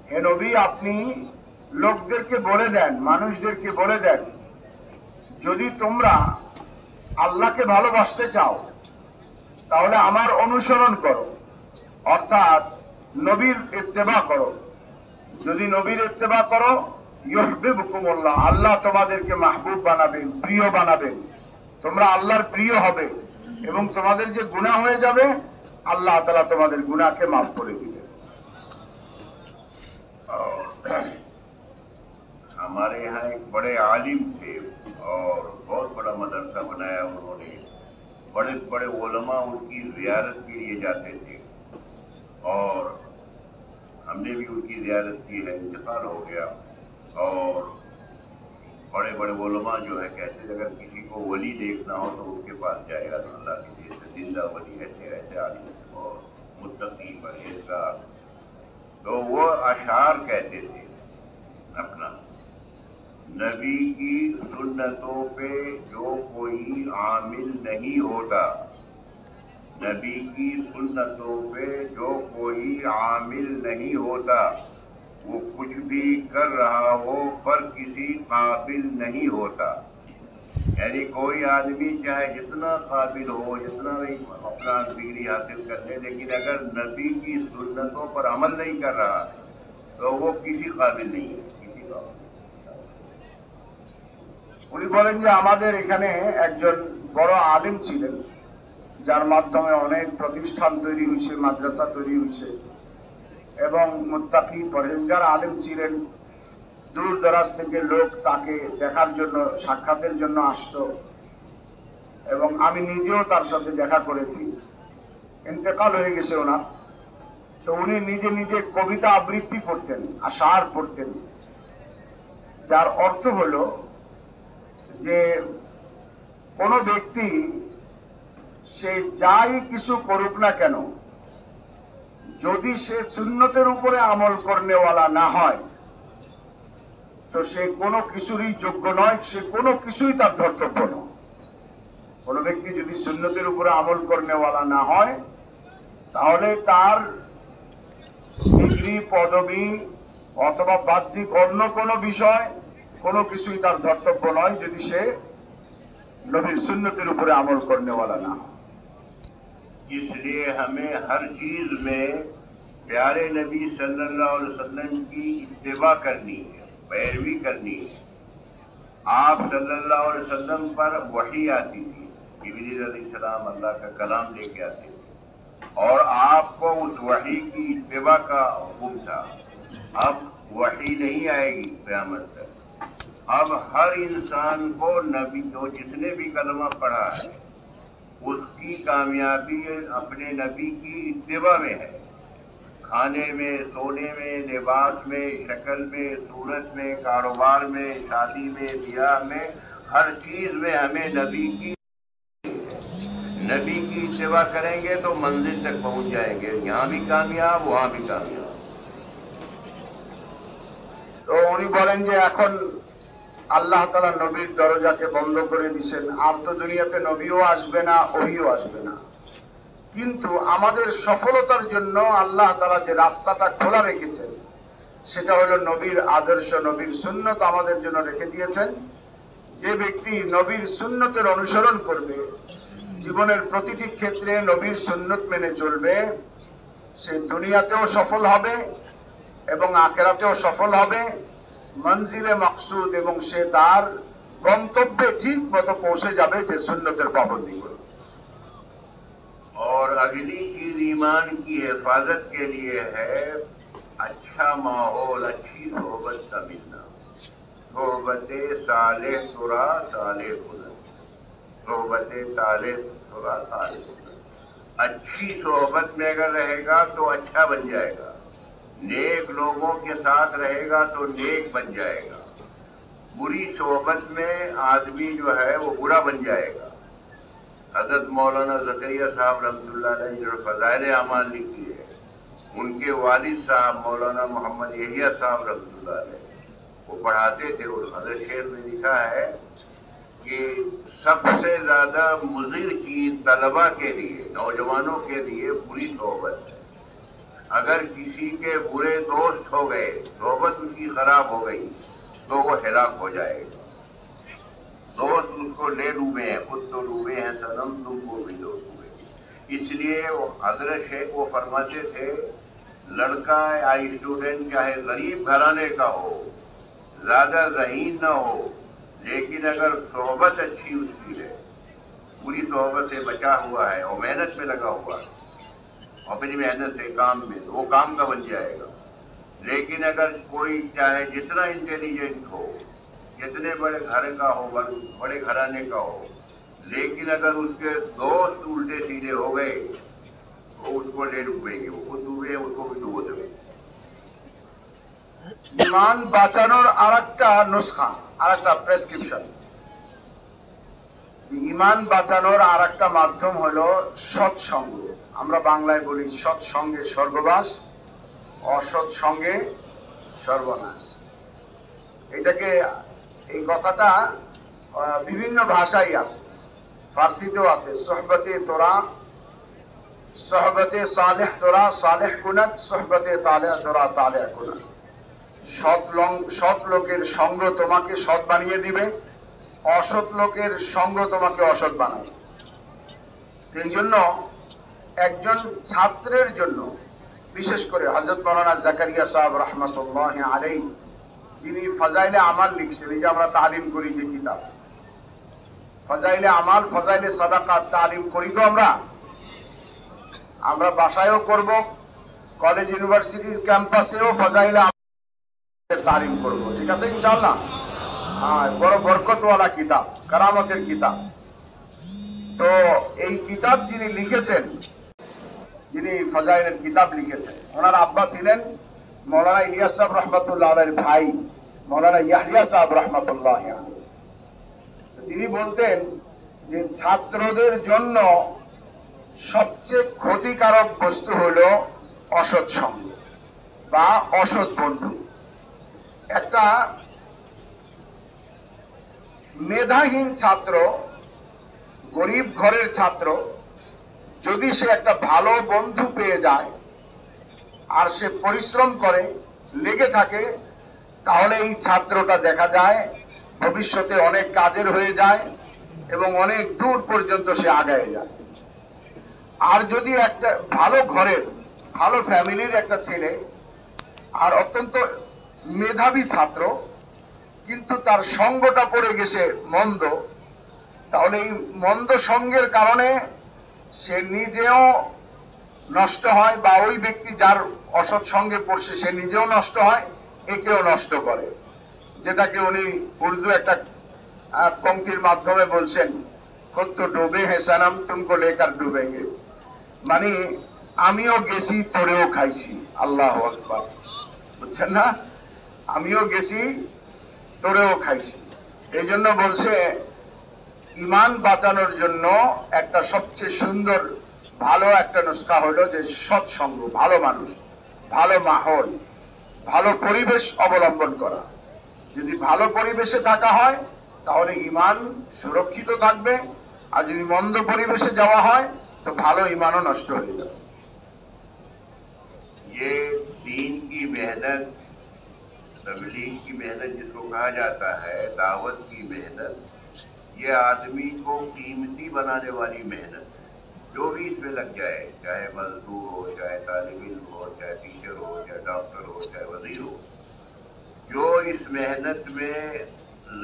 হে নবী, আপনি লোকদেরকে বলে দেন, মানুষদেরকে বলে দেন, যদি তোমরা আল্লাহকে ভালোবাসতে চাও তাহলে আমার অনুসরণ করো, অর্থাৎ নবীর ইত্তেবা করো। যদি নবীর ইত্তেবা করো, ইউহিব্বুকুমুল্লাহ, আল্লাহ তোমাদেরকে মাহবুব বানাবেন, প্রিয় বানাবেন, তোমরা আল্লাহর প্রিয় হবে এবং তোমাদের যে গুনাহ হয়ে যাবে আল্লাহ তাআলা তোমাদের গুনাহকে মাফ করে দিবেন। हमारे यहाँ एक बड़े आलिम थे और बहुत बड़ा मदरसा बनाया उन्होंने। बड़े बड़े उलमा उनकी ज़ियारत के लिए जाते थे और हमने भी उनकी ज़ियारत की है, इंतकाल हो गया। और बड़े बड़े उलमा जो है कहते हैं अगर किसी को वली देखना हो तो उसके पास जाएगा तो अल्लाह के लिए जिंदा वली ऐसे ऐसे आलिम और मुत्तकी परहेज़गार। तो वो अशार कहते थे अपना, नबी की सुन्नतों पे जो कोई आमिल नहीं होता, नबी की सुन्नतों पे जो कोई आमिल नहीं होता, वो कुछ भी कर रहा हो पर किसी काबिल नहीं होता। यानी कोई आदमी चाहे जितना काबिल हो, जितना भी अपना डिग्री हासिल कर ले, लेकिन अगर नबी की सुन्नतों पर अमल नहीं कर रहा तो वो किसी काबिल नहीं है, किसी काबिल। উনি বলেন যে আমাদের এখানে একজন বড় আলিম ছিলেন, যার মাধ্যমে অনেক প্রতিষ্ঠান তৈরি হয়েছে, মাদ্রাসা তৈরি হয়েছে এবং মুত্তাকি পরহেজগার আলিম ছিলেন। দূর দরাজ থেকে লোক তাকে দেখার জন্য, সাক্ষাতের জন্য আসতো এবং আমি নিজেও তার সাথে দেখা করেছি। ইন্তেকাল হয়ে গেছে ওনার। তো উনি নিজে নিজে কবিতা আবৃত্তি করতেন, আশার পড়তেন, যার অর্থ হলো যে কোন ব্যক্তি সে যাই কিছু করুক না কেন, যদি সে সুন্নতের উপরে আমল করনেওয়ালা না হয় তো সে কোনো কিছুরই যোগ্য নয়, সে কোনো কিছুই তার ধর্তব্য নয়। কোন ব্যক্তি যদি সুন্নতের উপরে আমল করনেওয়ালা না হয় তাহলে তার ডিগ্রি, পদবি অথবা বাহ্যিক অন্য কোনো বিষয় কোনো কিছুই তার ধর্তব্য নয়, যদি সে নবীর সুন্নতের উপরে আমল করনেওয়ালা না হয়। इसलिए हमें हर चीज में प्यारे नबी सल्लल्लाहु अलैहि वसल्लम की इत्तिबा करनी है, पैरवी करनी है। आप सल्लल्लाहु अलैहि वसल्लम पर वही आती थी, जिब्रील अलैहिस्सलाम अल्लाह का कलाम लेके आते थे और आपको उस वही की इत्तिबा का हुक्म था। अब वही नहीं आएगी क़यामत तक। अब हर इंसान को नबी, जो जिसने भी कलमा पढ़ा है, उसकी कामयाबी अपने नबी की इत्तिबा में है। खाने में, सोने में, लिबास में, शक्ल में, सूरत में, कारोबार में, शादी में, ब्याह में, हर चीज में हमें नबी की इत्तिबा करेंगे तो मंजिल तक पहुंच जाएंगे, यहाँ भी कामयाब, वहां भी कामयाब। তো উনি বলেন যে এখন আল্লাহ তাআলা নবীর দরজাকে বন্ধ করে দিয়েছেন, আর তো দুনিয়াতে নবীও আসবে না, ওহিও আসবে না। কিন্তু আমাদের সফলতার জন্য আল্লাহ তাআলা যে রাস্তাটা খোলা রেখেছেন সেটা হলো নবীর আদর্শ, নবীর সুন্নত আমাদের জন্য রেখে দিয়েছেন। যে ব্যক্তি নবীর সুন্নতের অনুসরণ করবে, জীবনের প্রতিটি ক্ষেত্রে নবীর সুন্নত মেনে চলবে, সে দুনিয়াতেও সফল হবে এবং আখিরাতেও সফল হবে, মঞ্জিলে মকসুদ, এবং সে তার গন্তব্যে ঠিক মতো পৌঁছে যাবে যে সুন্নতের পাবন্দি করে। और अगली चीज ईमान की हिफाजत के लिए है अच्छा माहौल, अच्छी सोहबत का मिलना। सोहबते सालेह तुरा सालेह खुदा, सोहबते सालेह तुरा सालेह खुदा। अच्छी सोहबत में अगर रहेगा तो अच्छा बन जाएगा, नेक लोगों के साथ रहेगा तो नेक बन जाएगा। बुरी सोहबत में आदमी जो है वो बुरा बन जाएगा। हजरत मौलाना ज़करिया साहब रहमतुल्लाह अलैह जो फ़ज़ाइल अमाल लिखी है, उनके वालिद साहब मौलाना मोहम्मद यहिया साहब रहमतुल्लाह अलैह वो पढ़ाते थे। और हजरत शेख ने लिखा है कि सबसे ज्यादा मुज़िर चीज तलबा के लिए, नौजवानों के लिए बुरी सोहबत है। अगर किसी के बुरे दोस्त हो गए, सोहबत उसकी खराब हो गई, तो वो हिलाक हो जाएगा। दोस्त उसको ले डूबे हैं, खुद तो डूबे हैं सनम, तुमको भी दो डूबे। इसलिए वो हजरत शेख वो फरमाते थे, लड़का या स्टूडेंट चाहे गरीब घराने का हो, ज्यादा ज़हीन न हो, लेकिन अगर सोहबत अच्छी उसकी है, पूरी सोहबत से बचा हुआ है और मेहनत में लगा हुआ है, अपनी मेहनत से काम में, तो वो काम का बन जाएगा। लेकिन अगर कोई चाहे जितना इंटेलिजेंट हो, जितने बड़े घर का हो, बड़े घराने का हो, लेकिन अगर उसके दोस्त उल्टे सीधे हो गए तो उसको ले डूबेंगे, वो खुद डूबे उसको भी डूबो देंगे। ইমান বাঁচানোর আরেকটা নুসখা, আরেকটা প্রেসক্রিপশন। ইমান বাঁচানোর আরেকটা মাধ্যম হলো সৎসঙ্গ। আমরা বাংলায় বলি সৎসঙ্গে স্বর্গবাস, অসৎ সঙ্গে সর্বনাশ। এটাকে, এই কথাটা বিভিন্ন ভাষায় আছে, ফার্সিতেও আছে। সোহবতে তোরা, সোহবতে সালেহ তোরা সালেহ কুনাত, সোহবতে তালেহ তোরা তালেহ কুনাত। সৎ লোকের সঙ্গ তোমাকে সৎ বানিয়ে দিবে, অসৎ লোকের সঙ্গ তোমাকে অসৎ বানাবে। এই জন্য একজন ছাত্রের জন্য, বিশেষ করে হযরত মাওলানা জাকারিয়া সাহেব রাহমাতুল্লাহি আলাইহি, যিনি ফাজাইলে আমাল লিখছেন, এই যে আমরা তালিম করি যে কিতাব ফাজাইলে আমাল, ফাজাইলে সাদাকাত তালিম করি, তো আমরা বাসায়ও করব, কলেজ ইউনিভার্সিটির ক্যাম্পাসেও ফাজাইলে তালিম করব, ঠিক আছে ইনশাআল্লাহ। হ্যাঁ, বড় বরকতওয়ালা কিতাব, কারামতের কিতাব। তো এই কিতাব যিনি লিখেছেন, যিনি ফাজাইলের কিতাব লিখেছেন, ওনার আব্বা ছিলেন মৌলানা ইলিয়াস সাহেব রহমাতুল্লাহ আলাইহির ভাই মৌলানা ইয়াহইয়া সাহেব রহমাতুল্লাহ আলাইহি। তিনি বলতেন যে ছাত্রদের জন্য সবচেয়ে ক্ষতিকারক বস্তু হলো অসৎ সঙ্গ বা অসৎ বন্ধু। একটা মেধাহীন ছাত্র, গরিব ঘরের ছাত্র, যদি সে একটা ভালো বন্ধু পেয়ে যায় আর সে পরিশ্রম করে, লেগে থাকে, তাহলে এই ছাত্রটা দেখা যায় ভবিষ্যতে অনেক কাজের হয়ে যায় এবং অনেক দূর পর্যন্ত সে আগায় যায়। আর যদি একটা ভালো ঘরের, ভালো ফ্যামিলির একটা ছেলে আর অত্যন্ত মেধাবী ছাত্র, কিন্তু তার সঙ্গটা পড়ে গেছে মন্দ, তাহলে এই মন্দ সঙ্গের কারণে সে নিজেও নষ্ট হয়, বা ওই ব্যক্তি যার অসৎ সঙ্গে পড়ছে সে নিজেও নষ্ট হয়, একেও নষ্ট করে। যেটাকে উনি উর্দু একটা পংক্তির মাধ্যমে বলছেন, খুদ তো ডুবে হে সনম তুমকো লেকার ডুবেঙ্গে, মানে আমিও গেছি তোরেও খাইছি। আল্লাহু আকবার, বুঝছেন না? আমিও গেছি তোরেও খাইছি। এই জন্য বলছে ইমান বাঁচানোর জন্য একটা সবচেয়ে সুন্দর ভালো একটা নুসখা হলো যে সৎসঙ্গ, ভালো মানুষ, ভালো মাহল, ভালো পরিবেশ অবলম্বন করা। যদি ভালো পরিবেশে থাকা হয় তাহলে ইমান সুরক্ষিত থাকবে, আর যদি মন্দ পরিবেশে যাওয়া হয় তো ভালো ইমানও নষ্ট হয়ে যাবে। ये दीन की मेहनत, तबलीग की मेहनत जिसको कहा जाता है, दावत की मेहनत, ये आदमी को कीमती बनाने वाली मेहनत है। जो भी इसमें लग जाए, चाहे मजदूर हो, चाहे तालिब इल्म हो, चाहे टीचर हो, चाहे डॉक्टर हो, चाहे वजीर हो, जो इस मेहनत में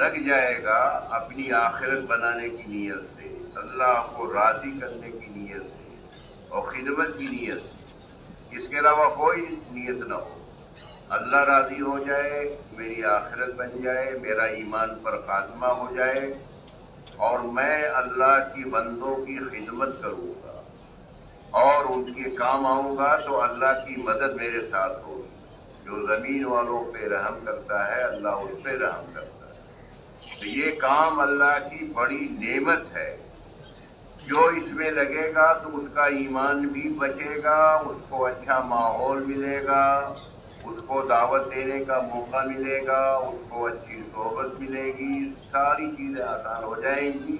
लग जाएगा अपनी आखिरत बनाने की नीयत से, अल्लाह को राजी करने की नीयत से और खिदमत की नीयत से, इसके अलावा कोई नीयत न हो, अल्लाह राजी हो जाए, मेरी आखिरत बन जाए, मेरा ईमान पर खात्मा हो जाए और मैं अल्लाह की बंदों की खिदमत करूंगा और उनके काम आऊंगा, तो अल्लाह की मदद मेरे साथ होगी। जो जमीन वालों पे रहम करता है, अल्लाह उस पे रहम करता है। तो ये काम अल्लाह की बड़ी नेमत है। जो इसमें लगेगा तो उसका ईमान भी बचेगा, उसको अच्छा माहौल मिलेगा, उसको दावत देने का मौका मिलेगा, उसको अच्छी सोहबत मिलेगी, सारी चीजें आसान हो जाएंगी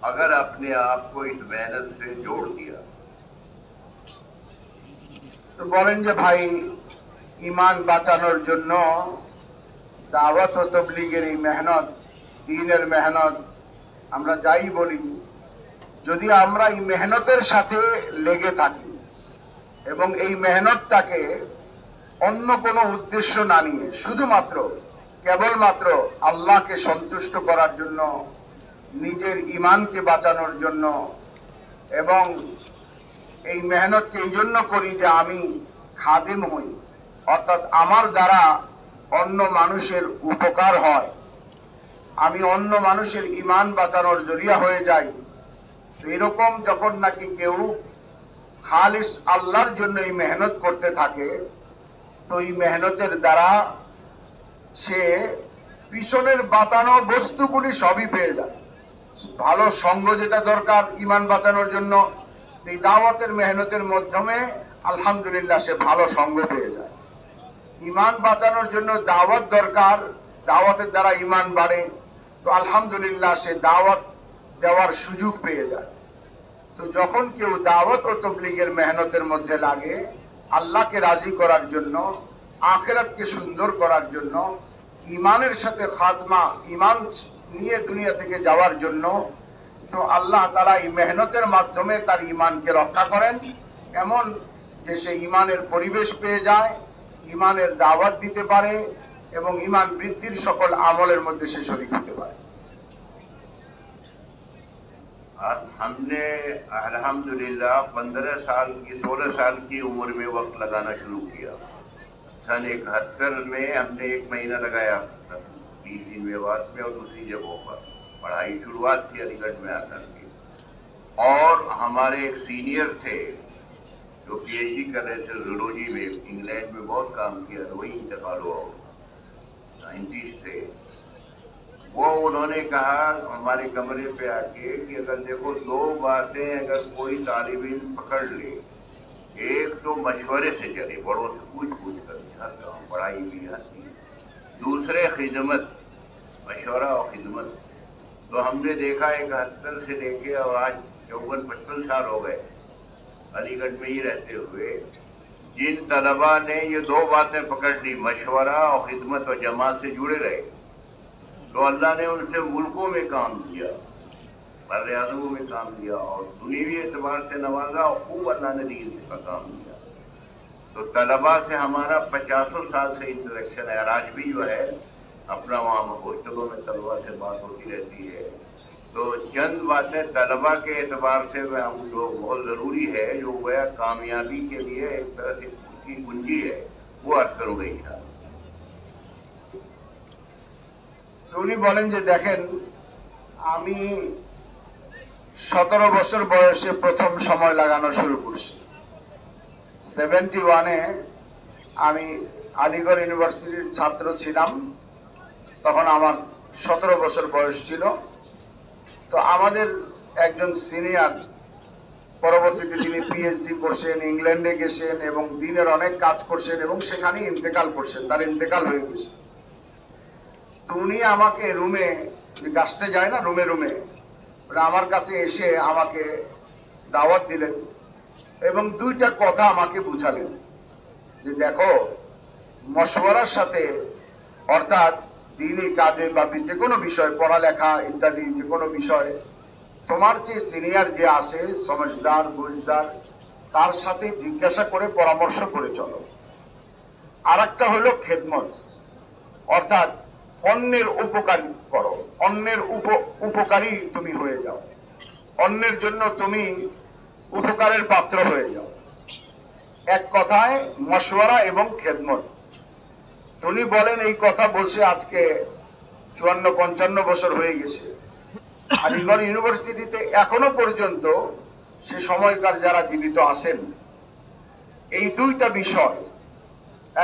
अगर अपने आप को इस मेहनत से जोड़ दिया। তো বলেন যে ভাই ইমান বাঁচানোর জন্য দাওয়াত ও তবলিগের এই মেহনত, দ্বীনের মেহনত, আমরা যাই বলি, যদি আমরা এই মেহনতের সাথে লেগে থাকি এবং এই মেহনতটাকে অন্য কোনো উদ্দেশ্য না নিয়ে শুধুমাত্র কেবলমাত্র আল্লাহকে সন্তুষ্ট করার জন্য, নিজের ইমানকে বাঁচানোর জন্য, এবং এই মেহনতকে এই জন্য করি যে আমি খাদিম হই, অর্থাৎ আমার দ্বারা অন্য মানুষের উপকার হয়, আমি অন্য মানুষের ইমান বাঁচানোর জরিয়া হয়ে যাই, এরকম যখন নাকি কেউ খালিস আল্লাহর জন্য এই মেহনত করতে থাকে, তো এই মেহনতের দ্বারা সে পিছনের বাঁচানো বস্তুগুলি সবই পেয়ে যায়। ভালো সঙ্গ যেটা দরকার ইমান বাঁচানোর জন্য, এই দাওয়াতের মেহনতের মাধ্যমে আলহামদুলিল্লাহ সে ভালো সঙ্গ পেয়ে যায়। ইমান বাঁচানোর জন্য দাওয়াত দরকার, দাওয়াতের দ্বারা ইমান বাড়ে, তো আলহামদুলিল্লাহ সে দাওয়াত দেওয়ার সুযোগ পেয়ে যায়। তো যখন কেউ দাওয়াত ও তবলিগের মেহনতের মধ্যে লাগে আল্লাহকে রাজি করার জন্য, আখিরাতকে সুন্দর করার জন্য, ইমানের সাথে খাতমা, ইমান নিয়ে দুনিয়া থেকে যাওয়ার জন্য, তো আল্লাহ তাআলা এই মেহনতের মাধ্যমে তার ইমানকে রক্ষা করেন, এমন যে সে ইমানের পরিবেশ পেয়ে যায়, ইমানের দাওয়াত দিতে পারে এবং ইমান বৃদ্ধির সকল আমলের মধ্যে সে শরীক হতে পারে। और हमने अल्हम्दुलिल्लाह 16 साल की उम्र में वक्त लगाना शुरू किया। सन 71 में हमने 1 महीना लगाया 20 दिन मेवात में और दूसरी जगहों पर पढ़ाई शुरुआत की अलीगढ़ में आकर के। और हमारे एक सीनियर थे जो PhD कर रहे थे जूलॉजी में, इंग्लैंड में बहुत काम किया, वही इंतकाल हुआ, साइंटिस्ट थे वो। उन्होंने कहा हमारे कमरे पे आके कि अगर देखो 2 बातें अगर कोई तालिब इल्म पकड़ ले, एक तो मशवरे से चले, बड़ों से पूछ कर हर काम, पढ़ाई भी हर चीज, दूसरे खिदमत, मशवरा और खिदमत। तो हमने देखा 71 से लेके और आज 54-55 साल हो गए अलीगढ़ में ही रहते हुए, जिन तलबा ने ये 2 बातें पकड़ ली, मशवरा और खिदमत और जमात से जुड़े रहे, तो अल्लाह ने उनसे मुल्कों में काम किया, बर्र-ए-आज़मों में काम किया और दुनियावी एतबार से नवाजा और खूब अल्लाह ने दीन का काम किया। तो तलबा से हमारा 50 साल से इंटरेक्शन है, और आज भी जो है अपना वहाँ हॉस्टलों में तलबा से बात होती रहती है। तो चंद बातें तलबा के एतबार से जो बहुत ज़रूरी है, जो वह कामयाबी के लिए एक तरह से उसकी कुंजी है, वो अर्ज करूँगा इंशाअल्लाह। উনি বলেন যে দেখেন, আমি 17 বছর বয়সে প্রথম সময় লাগানো শুরু করছি। 71-এ আমি আলিগড় ইউনিভার্সিটির ছাত্র ছিলাম, তখন আমার 17 বছর বয়স ছিল। তো আমাদের একজন সিনিয়র, পরবর্তীতে তিনি PhD করছেন, ইংল্যান্ডে গেছেন এবং দিনের অনেক কাজ করছেন এবং সেখানে ইন্তেকাল করছেন, তার ইন্তেকাল হয়ে গেছে। উনি আমাকে রুমে গাছতে যায় না, রুমে রুমে আমার কাছে এসে আমাকে দাওয়াত দিলেন এবং 2টা কথা আমাকে বুঝালেন যে দেখো, মশওয়ারার সাথে, অর্থাৎ দ্বীনি কাজে বা যে কোনো বিষয়, পড়ালেখা ইত্যাদি যে কোনো বিষয়, তোমার যে সিনিয়র যে আসে, সমঝদার বুঝদার, তার সাথে জিজ্ঞাসা করে পরামর্শ করে চলো। আর একটা হলো খেদমত, অর্থাৎ অন্যের উপকারী করো, অন্যের উপকারী তুমি হয়ে যাও, অন্যের জন্য তুমি উপকারের পাত্র হয়ে যাও। এক কথায় মশওয়ারা এবং খেদমত। উনি বলেন এই কথা বলছে আজকে 54-55 বছর হয়ে গেছে। আলিগড় ইউনিভার্সিটিতে এখনো পর্যন্ত সে সময়কার যারা জীবিত আছেন, এই 2টা বিষয়,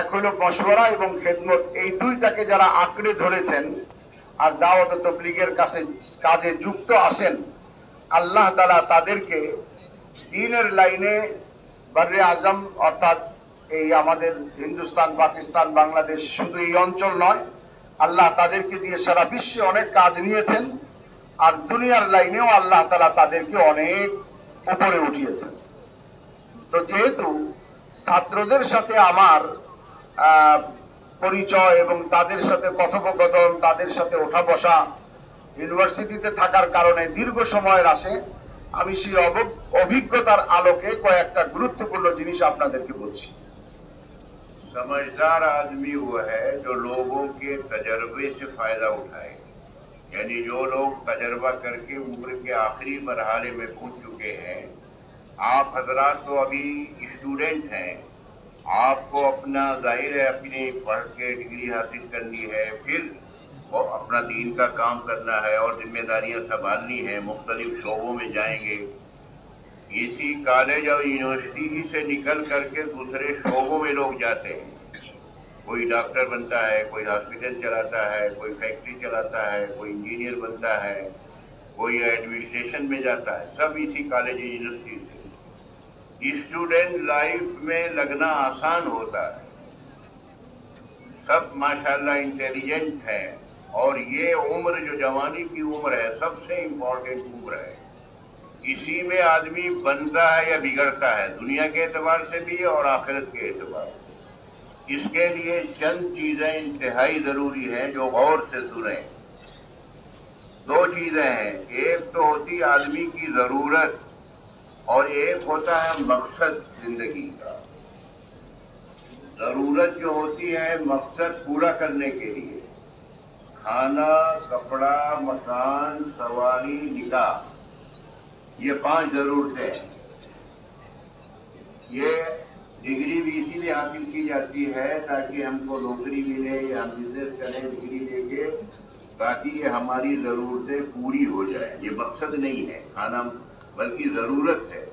এক হলো মশওয়ারা এবং খেদমত, এই 2টাকে যারা আঁকড়ে ধরেছেন আর দাওয়াত ও তাবলীগের কাজে যুক্ত আছেন, আল্লাহ তাআলা তাদেরকে দ্বীনের লাইনে বর্রে আজম অর্থাৎ এই আমাদের হিন্দুস্তান, পাকিস্তান, বাংলাদেশ, শুধু এই অঞ্চল নয়, আল্লাহ তাদেরকে দিয়ে সারা বিশ্বে অনেক কাজ নিয়েছেন। আর দুনিয়ার লাইনেও আল্লাহ তাআলা তাদেরকে অনেক উপরে উঠিয়েছেন। তো যেহেতু ছাত্রদের সাথে আমার পরিচয় এবং তাদের সাথে কথোপকথন, তাদের সাথে ওঠা বসা ইউনিভার্সিটিতে থাকার কারণে দীর্ঘ সময়ের আসে, আমি সেই অভিজ্ঞতার আলোকে কয়েকটা গুরুত্বপূর্ণ জিনিস আপনাদেরকে বলছি। समझदार आदमी वो है जो लोगों के तजर्बे से फायदा उठाए, यानी जो लोग तजर्बा करके उम्र के आखिरी मरहले में पहुंच चुके हैं। आप हजरात तो अभी स्टूडेंट हैं, आपको अपना जाहिर है अपनी पढ़ के डिग्री हासिल करनी है, फिर और अपना दीन का काम करना है और जिम्मेदारियां संभालनी है, मुख्तलिफ शोबों में जाएंगे। इसी कॉलेज और यूनिवर्सिटी ही से निकल करके दूसरे शोबों में लोग जाते हैं। कोई डॉक्टर बनता है, कोई हॉस्पिटल चलाता है, कोई फैक्ट्री चलाता है, कोई इंजीनियर बनता है, कोई एडमिनिस्ट्रेशन में जाता है, सब इसी कॉलेज यूनिवर्सिटी से। स्टूडेंट लाइफ में लगना आसान होता है, सब माशाल्लाह इंटेलिजेंट है, और ये उम्र जो जवानी की उम्र है सबसे इम्पोर्टेंट उम्र है। इसी में आदमी बनता है या बिगड़ता है, दुनिया के एतबार से भी और आखिरत के एतबार से। इसके लिए चंद चीजें इंतहाई जरूरी हैं जो गौर से सुने। दो चीजें हैं, एक तो होती आदमी की जरूरत और एक होता है मकसद जिंदगी का। जरूरत जो होती है मकसद पूरा करने के लिए, खाना, कपड़ा, मकान, सवारी, निकाह, ये 5 जरूरतें हैं। ये डिग्री भी इसीलिए हासिल की जाती है ताकि हमको नौकरी मिले या हम बिजनेस करें डिग्री लेके, ताकि ये हमारी जरूरतें पूरी हो जाए। ये मकसद नहीं है खाना, बल्कि जरूरत है,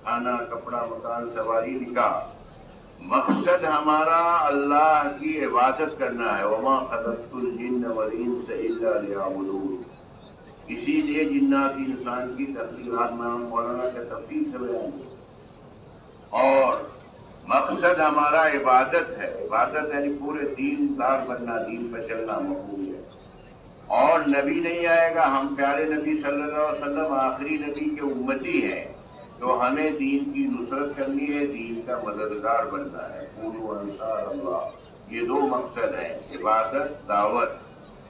खाना, कपड़ा, मकान, सवारी, निकाह। मकसद हमारा अल्लाह की इबादत करना है। वमा खलक़तुल जिन्न वल इंस इल्ला लियअबुदून। इसीलिए जिन्नात इंसान की तफसीलात मौलाना के तफसील से बयान है। और मकसद हमारा इबादत है। इबादत यानी पूरे दीनदार बनना, दीन पर चलना मकबूल है। और नबी नहीं आएगा, हम प्यारे नबी सल्लल्लाहु अलैहि वसल्लम आखिरी नबी के उम्मती हैं, तो हमें दीन की नुसरत करनी है, दीन का मददगार बनना है। पूरू अंसार अल्लाह, ये 2 मकसद हैं, इबादत, दावत,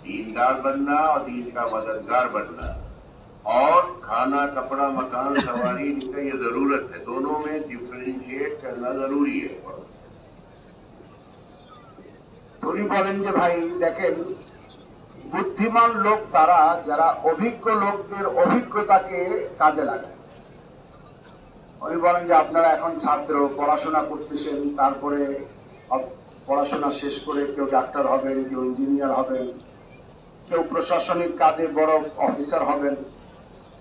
दीनदार बनना और दीन का मददगार बनना। और खाना, कपड़ा, मकान, सवारी, इनका ये जरूरत है, दोनों में डिफरेंशिएट करना जरूरी है। উনি বলেন যে ভাই দেখেন, বুদ্ধিমান লোক তারা যারা অভিজ্ঞ লোকদের অভিজ্ঞতাকে কাজে লাগায়। উনি বলেন যে আপনারা এখন ছাত্র, পড়াশোনা করতেছেন, তারপরে পড়াশোনা শেষ করে কেউ ডাক্তার হবেন, কেউ ইঞ্জিনিয়ার হবেন, কেউ প্রশাসনিক কাজে বড় অফিসার হবেন,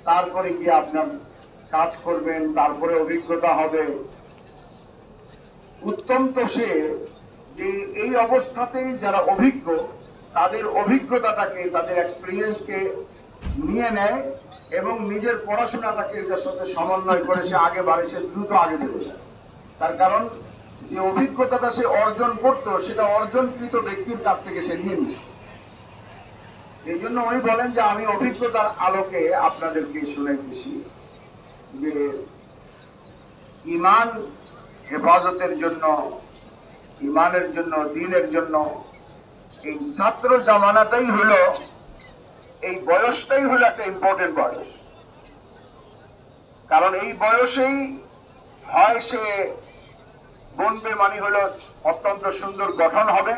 তারপরে গিয়ে আপনার কাজ করবেন, তারপরে অভিজ্ঞতা হবে। উত্তম তো সে যে এই অবস্থাতেই যারা অভিজ্ঞ তাদের অভিজ্ঞতাটাকে, তাদের এক্সপিরিয়েন্সকে নিয়ে নেয় এবং নিজের পড়াশোনাটাকে এদের সাথে সমন্বয় করে সে আগে বাড়ে, সে দ্রুত আগে বেড়ে যায়। তার কারণ যে অভিজ্ঞতাটা সে অর্জন করতো সেটা অর্জনকৃত ব্যক্তির কাছ থেকে সে নিয়ে নিচ্ছে। এই জন্য উনি বলেন যে আমি অভিজ্ঞতার আলোকে আপনাদেরকে শুনাইতেছি যে ইমান হেফাজতের জন্য, ইমানের জন্য, দ্বীনের জন্য এই ছাত্র জামানাটাই হলো, এই বয়সটাই হলো একটা ইম্পর্টেন্ট বয়স। কারণ এই বয়সেই হয় সে বনবে, মানে হলো অত্যন্ত সুন্দর গঠন হবে,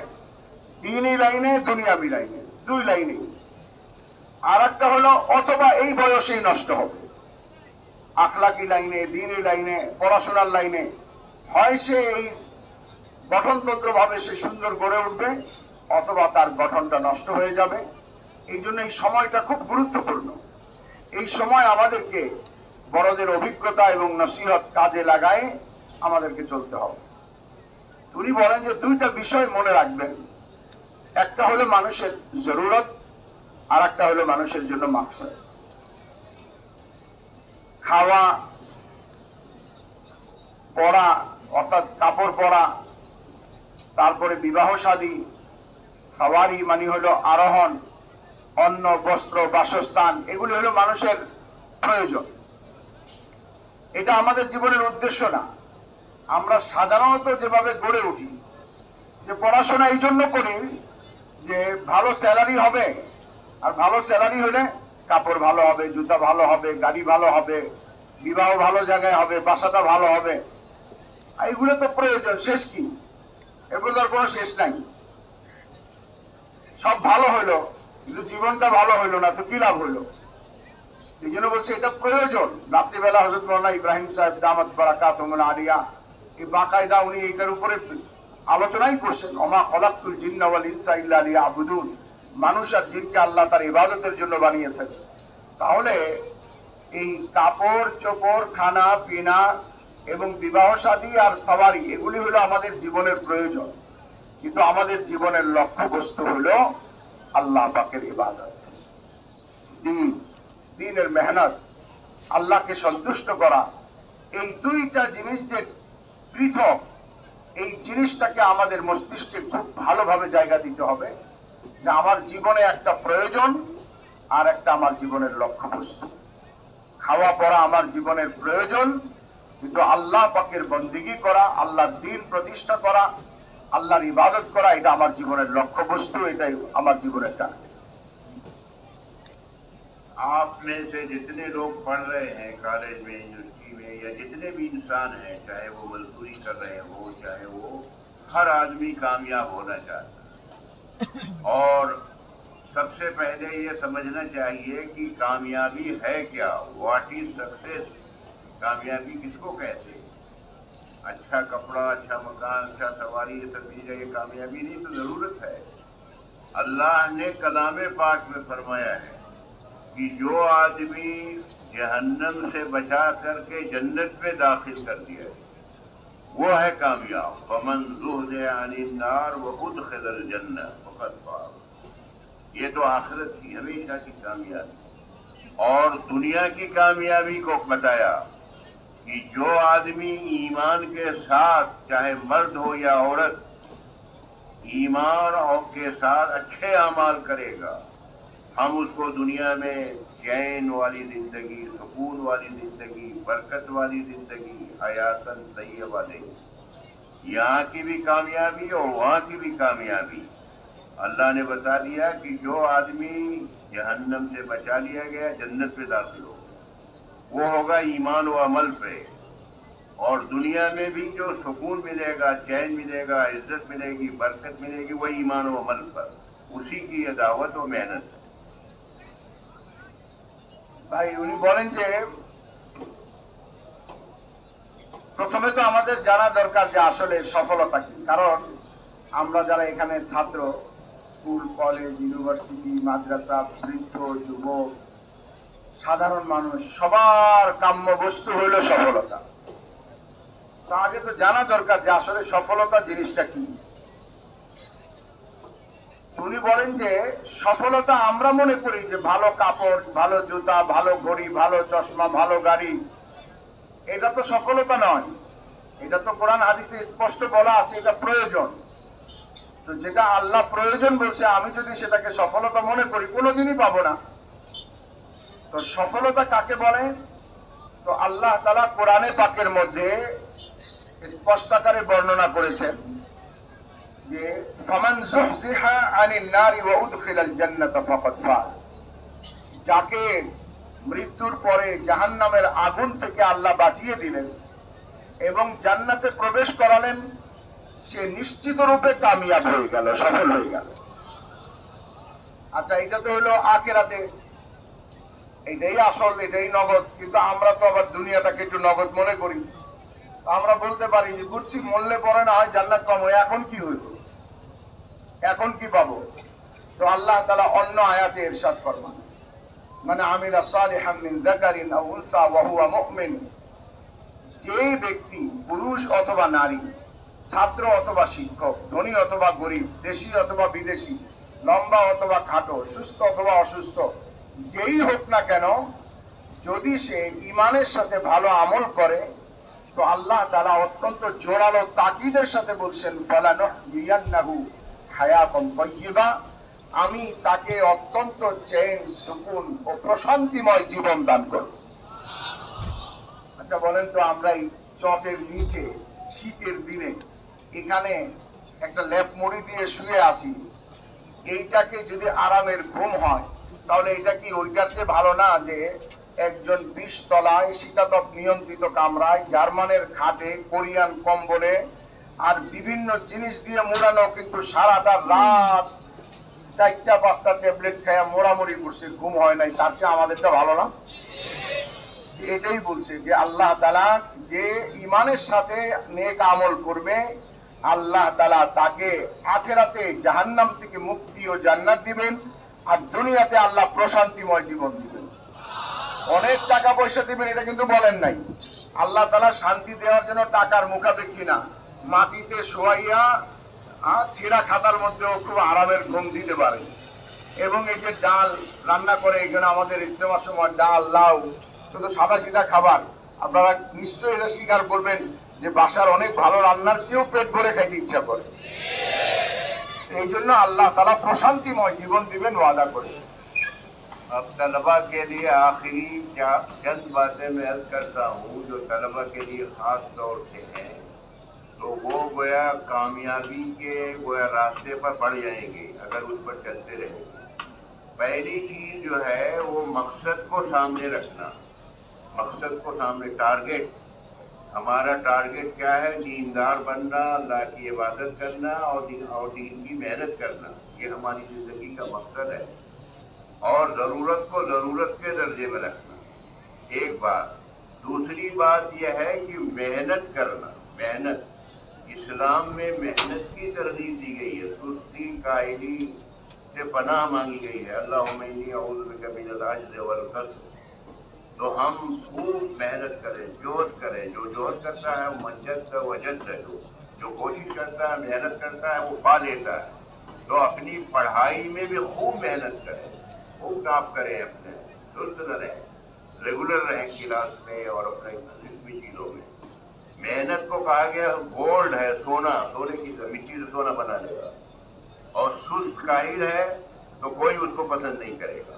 দ্বীনি লাইনে, দুনিয়াবি লাইনে, 2 লাইনে। আর একটা হলো অথবা এই বয়সেই নষ্ট হবে, আখলাকি লাইনে, দ্বীনি লাইনে, পড়াশোনার লাইনে। হয় সে এই গঠনতন্ত্র ভাবে সে সুন্দর গড়ে উঠবে, অথবা তার গঠনটা নষ্ট হয়ে যাবে। এই জন্য এই সময়টা খুব গুরুত্বপূর্ণ। এই সময় আমাদেরকে বড়দের অভিজ্ঞতা এবং নসিহত কাজে লাগায় আমাদেরকে চলতে হবে। উনি বলেন যে 2টা বিষয় মনে রাখবেন, একটা হলো মানুষের জরুরত, আর একটা হলো মানুষের জন্য মাকসাদ। খাওয়া পরা অর্থাৎ কাপড় পরা, তারপরে বিবাহ শাদী, সাওয়ারি মানে হলো আরোহণ, অন্ন বস্ত্র বাসস্থান, এগুলি হলো মানুষের প্রয়োজন। এটা আমাদের জীবনের উদ্দেশ্য না। আমরা সাধারণত যেভাবে গড়ে উঠি, যে পড়াশোনা এই জন্য করি যে ভালো স্যালারি হবে, আর ভালো স্যালারি হলে কাপড় ভালো হবে, জুতা ভালো হবে, গাড়ি ভালো হবে, বিবাহ ভালো জায়গায় হবে, বাসাটা ভালো হবে। এইগুলো তো প্রয়োজন, শেষ কি? এগুলোর কোনো শেষ নাই। সব ভালো হইলো কিন্তু জীবনটা ভালো হইলো না, তো কি লাভ হইলো? এই জন্য বলছে এটা প্রয়োজন। রাত্রিবেলা হযরত মাওলানা ইব্রাহিম সাহেব দামাত বারাকাতুহুল আলিয়া এই বাকায়দা উনি এইটার উপরে আলোচনাই করছেন, ওমা খলাকতুল জিন্না ওয়াল ইনসা ইল্লা লিয়াবুদুন, মানুষ আর জিনকে আল্লাহ তার ইবাদতের জন্য বানিয়েছেন। তাহলে এই কাপড় চোপড়, খানা পিনা এবং বিবাহ শাদী আর সাওয়ারি এগুলি হলো আমাদের জীবনের প্রয়োজন, কিন্তু আমাদের জীবনের লক্ষ্যবস্তু হলো আল্লাহ পাকের ইবাদত, দ্বীনের মেহনত, আল্লাহকে সন্তুষ্ট করা। এই দুইটা জিনিস যে পৃথক, এই জিনিসটাকে আমাদের মস্তিষ্কে খুব ভালোভাবে জায়গা দিতে হবে, যে আমার জীবনে একটা প্রয়োজন আর একটা আমার জীবনের লক্ষ্যবস্তু। খাওয়া পড়া আমার জীবনের প্রয়োজন, কিন্তু আল্লাহ পাকের বন্দিগি করা, আল্লাহর দ্বীন প্রতিষ্ঠা করা, আল্লাহর ইবাদত করা, এটা আমার জীবনের লক্ষ্যবস্তু, এটাই আমার জীবনের কাজ। आप में से जितने लोग पढ़ रहे हैं कॉलेज में, यूनिवर्सिटी में, या जितने भी इंसान हैं, चाहे वो मजदूरी कर रहे हो, चाहे वो, हर आदमी कामयाब होना चाहता है। और सबसे पहले ये समझना चाहिए कि कामयाबी है क्या, व्हाट इज सक्सेस। कामयाबी किसको कहते हैं? अच्छा कपड़ा, अच्छा मकान, अच्छा सवारी, ये सब चीजें ये कामयाबी नहीं, तो जरूरत है। अल्लाह ने कलामे पाक में फरमाया है कि जो आदमी जहन्नम से बचा करके जन्नत में दाखिल कर दिया है, वो है कामयाब। फमन ज़ुहज़िहा अनिन नार व उदखिलल जन्नह फ़क़द फ़ाज़। ये तो आखिरत की हमेशा की कामयाबी। और दुनिया की कामयाबी को बताया कि जो आदमी ईमान के साथ, चाहे मर्द हो या औरत, ईमान और के साथ अच्छे अमाल करेगा, हम उसको दुनिया में चैन वाली जिंदगी, सुकून वाली जिंदगी, बरकत वाली जिंदगी, हयातन तय्यबा देंगे। यहाँ की भी कामयाबी और वहाँ की भी कामयाबी। अल्लाह ने बता दिया कि जो आदमी जहन्नम से बचा लिया गया, जन्नत पे दाखिल होगा, वो होगा ईमान व अमल पे। और दुनिया में भी जो सुकून मिलेगा, चैन मिलेगा, इज्जत मिलेगी, बरकत मिलेगी, वही ईमान व अमल पर। उसी की ये दावत और मेहनत है। ভাই উনি বলেন যে প্রথমে তো আমাদের জানা দরকার যে আসলে সফলতা কি। কারণ আমরা যারা এখানে ছাত্র, স্কুল কলেজ ইউনিভার্সিটি মাদ্রাসা, বৃদ্ধ যুবক সাধারণ মানুষ, সবার কাম্য বস্তু হইল সফলতা। তা আগে তো জানা দরকার যে আসলে সফলতা জিনিসটা কি। উনি বলেন যে সফলতা আমরা মনে করি যে ভালো কাপড়, ভালো জুতা, ভালো ঘড়ি, ভালো চশমা, ভালো গাড়ি, এটা তো সফলতা নয়। এটা তো কোরআন হাদিসে স্পষ্ট বলা আছে এটা প্রয়োজন। তো যেটা আল্লাহ প্রয়োজন বলছে, আমি যদি সেটাকে সফলতা মনে করি কোনোদিনই পাবো না। তো সফলতা কাকে বলে? তো আল্লাহ তাআলা কোরআনে পাকের মধ্যে স্পষ্ট আকারে বর্ণনা করেছেন যে ফামান যুহযিহা আনিন নারি ওয়া উদখিলাল জান্নাতা ফাকাদ ফাজ। যাকে মৃত্যুর পরে জাহান্নামের আগুন থেকে আল্লাহ বাঁচিয়ে দিলেন এবং জান্নাতে প্রবেশ করালেন, সে নিশ্চিত রূপে কামিয়াব হয়ে গেল, সফল হয়ে গেল। আচ্ছা, এটা তো হলো আখিরাতে, এটাই আসল, এটাই নগদ। কিন্তু আমরা তো আবার দুনিয়াটাকে একটু নগদ মনে করি। আমরা বলতে পারি যে বুঝছি মরলে পরে না হয় জান্নাত পাবো, এখন কি হইল, এখন কি পাবো? তো আল্লাহ তাআলা অন্য আয়াতে ইরশাদ ফরমান, মানে আমিলা সালিহাম মিন যাকারিন আও উনসা ওয়া হুয়া মুমিন। যে ব্যক্তি, পুরুষ অথবা নারী, ছাত্র অথবা শিক্ষক, ধনী অথবা গরিব, দেশি অথবা বিদেশি, লম্বা অথবা খাটো, সুস্থ অথবা অসুস্থ, যেই হোক না কেন, যদি সে ঈমানের সাথে ভালো আমল করে তো আল্লাহ তাআলা অত্যন্ত জোরালো তাকিদের সাথে বলছেন ফালানুহইয়ান্নাহু হায়াতান তাইয়্যিবা, আমি তাকে অত্যন্ত চैन সুকুন ও প্রশান্তিময় জীবন দান করব। আচ্ছা বলেন তো, আমরা এই চটের নিচে শীতের দিনে এখানে একটা লেপ মুড়ি দিয়ে শুয়ে আসি, এইটাকে যদি আরামের ঘুম হয় তাহলে এটা কি ওইটার চেয়ে ভালো না যে একজন 20 তলায় শীতাতপ নিয়ন্ত্রিত কামরায় জার্মানের খাটে কোরিয়ান কম্বলে আর বিভিন্ন জিনিস দিয়ে মোড়ানো, কিন্তু সারাটা রাত 4টা-5টা ট্যাবলেট খেয়ে মোড়ামুড়ি করছে, ঘুম হয় নাই, তার চেয়ে আমাদেরটা ভালো না? এটাই বলছে যে আল্লাহ তাআলা যে ঈমানের সাথে নেক আমল করবে আল্লাহ তাআলা তাকে আখিরাতে জাহান্নাম থেকে মুক্তি ও জান্নাত দিবেন, আর দুনিয়াতে আল্লাহ প্রশান্তিময় জীবন দিবেন। অনেক টাকা পয়সা দিবেন এটা কিন্তু বলেন নাই। আল্লাহ তাআলা শান্তি দেওয়ার জন্য টাকার মুখাপেক্ষী না, মাটিতে শোয়াইয়া ছেঁড়া খাতার মধ্যেও খুব আরামের ঘুম দিতে পারে। এবং এই যে ডাল রান্না করে এখানে আমাদের ইজতেমার সময় ডাল লাউ শুধু সাদা সিধা খাবার, আপনারা নিশ্চয়ই এটা স্বীকার করবেন যে বাসার অনেক ভালো রান্নার চেয়েও পেট ভরে খাইতে ইচ্ছা করে। এই জন্য আল্লাহ তাআলা প্রশান্তিময় জীবন দিবেন ওয়াদা করে। अब तलबा के लिए आखिरी चंद बातें मैं अर्ज करता हूँ जो तलबा के लिए खास तौर से हैं, तो वो गोया कामयाबी के गोया रास्ते पर बढ़ जाएंगे अगर उस पर चलते रहेंगे। पहली चीज जो है वो मकसद को सामने रखना, मकसद को सामने, टारगेट, हमारा टारगेट क्या है? दीनदार बनना, अल्लाह की इबादत करना और दीन की मेहनत करना, ये हमारी जिंदगी का मकसद है। और जरूरत को जरूरत के दर्जे में रखना, एक बात। दूसरी बात यह है कि मेहनत करना, मेहनत, इस्लाम में मेहनत की तरगीब दी गई है, सुस्ती कायली से पनाह मांगी गई है। अल्लाहुम्मा इन्नी अऊज़ु बिका मिनल अज्ज़ि वल कस्ल। तो हम खूब मेहनत करें, जोश करें। जो जोश करता है वो मंजत से वजद से, जो कोशिश करता है, मेहनत करता है, वो पा लेता है। तो अपनी पढ़ाई में भी खूब मेहनत करें, खूब काम करें, अपने दुरुस्त रहें, रेगुलर रहें क्लास में और अपने जिसमी चीज़ों में। मेहनत को कहा गया गोल्ड है, सोना, सोने की मिट्टी से सोना बना लेगा। और सुस्त काहिल है तो कोई उसको पसंद नहीं करेगा।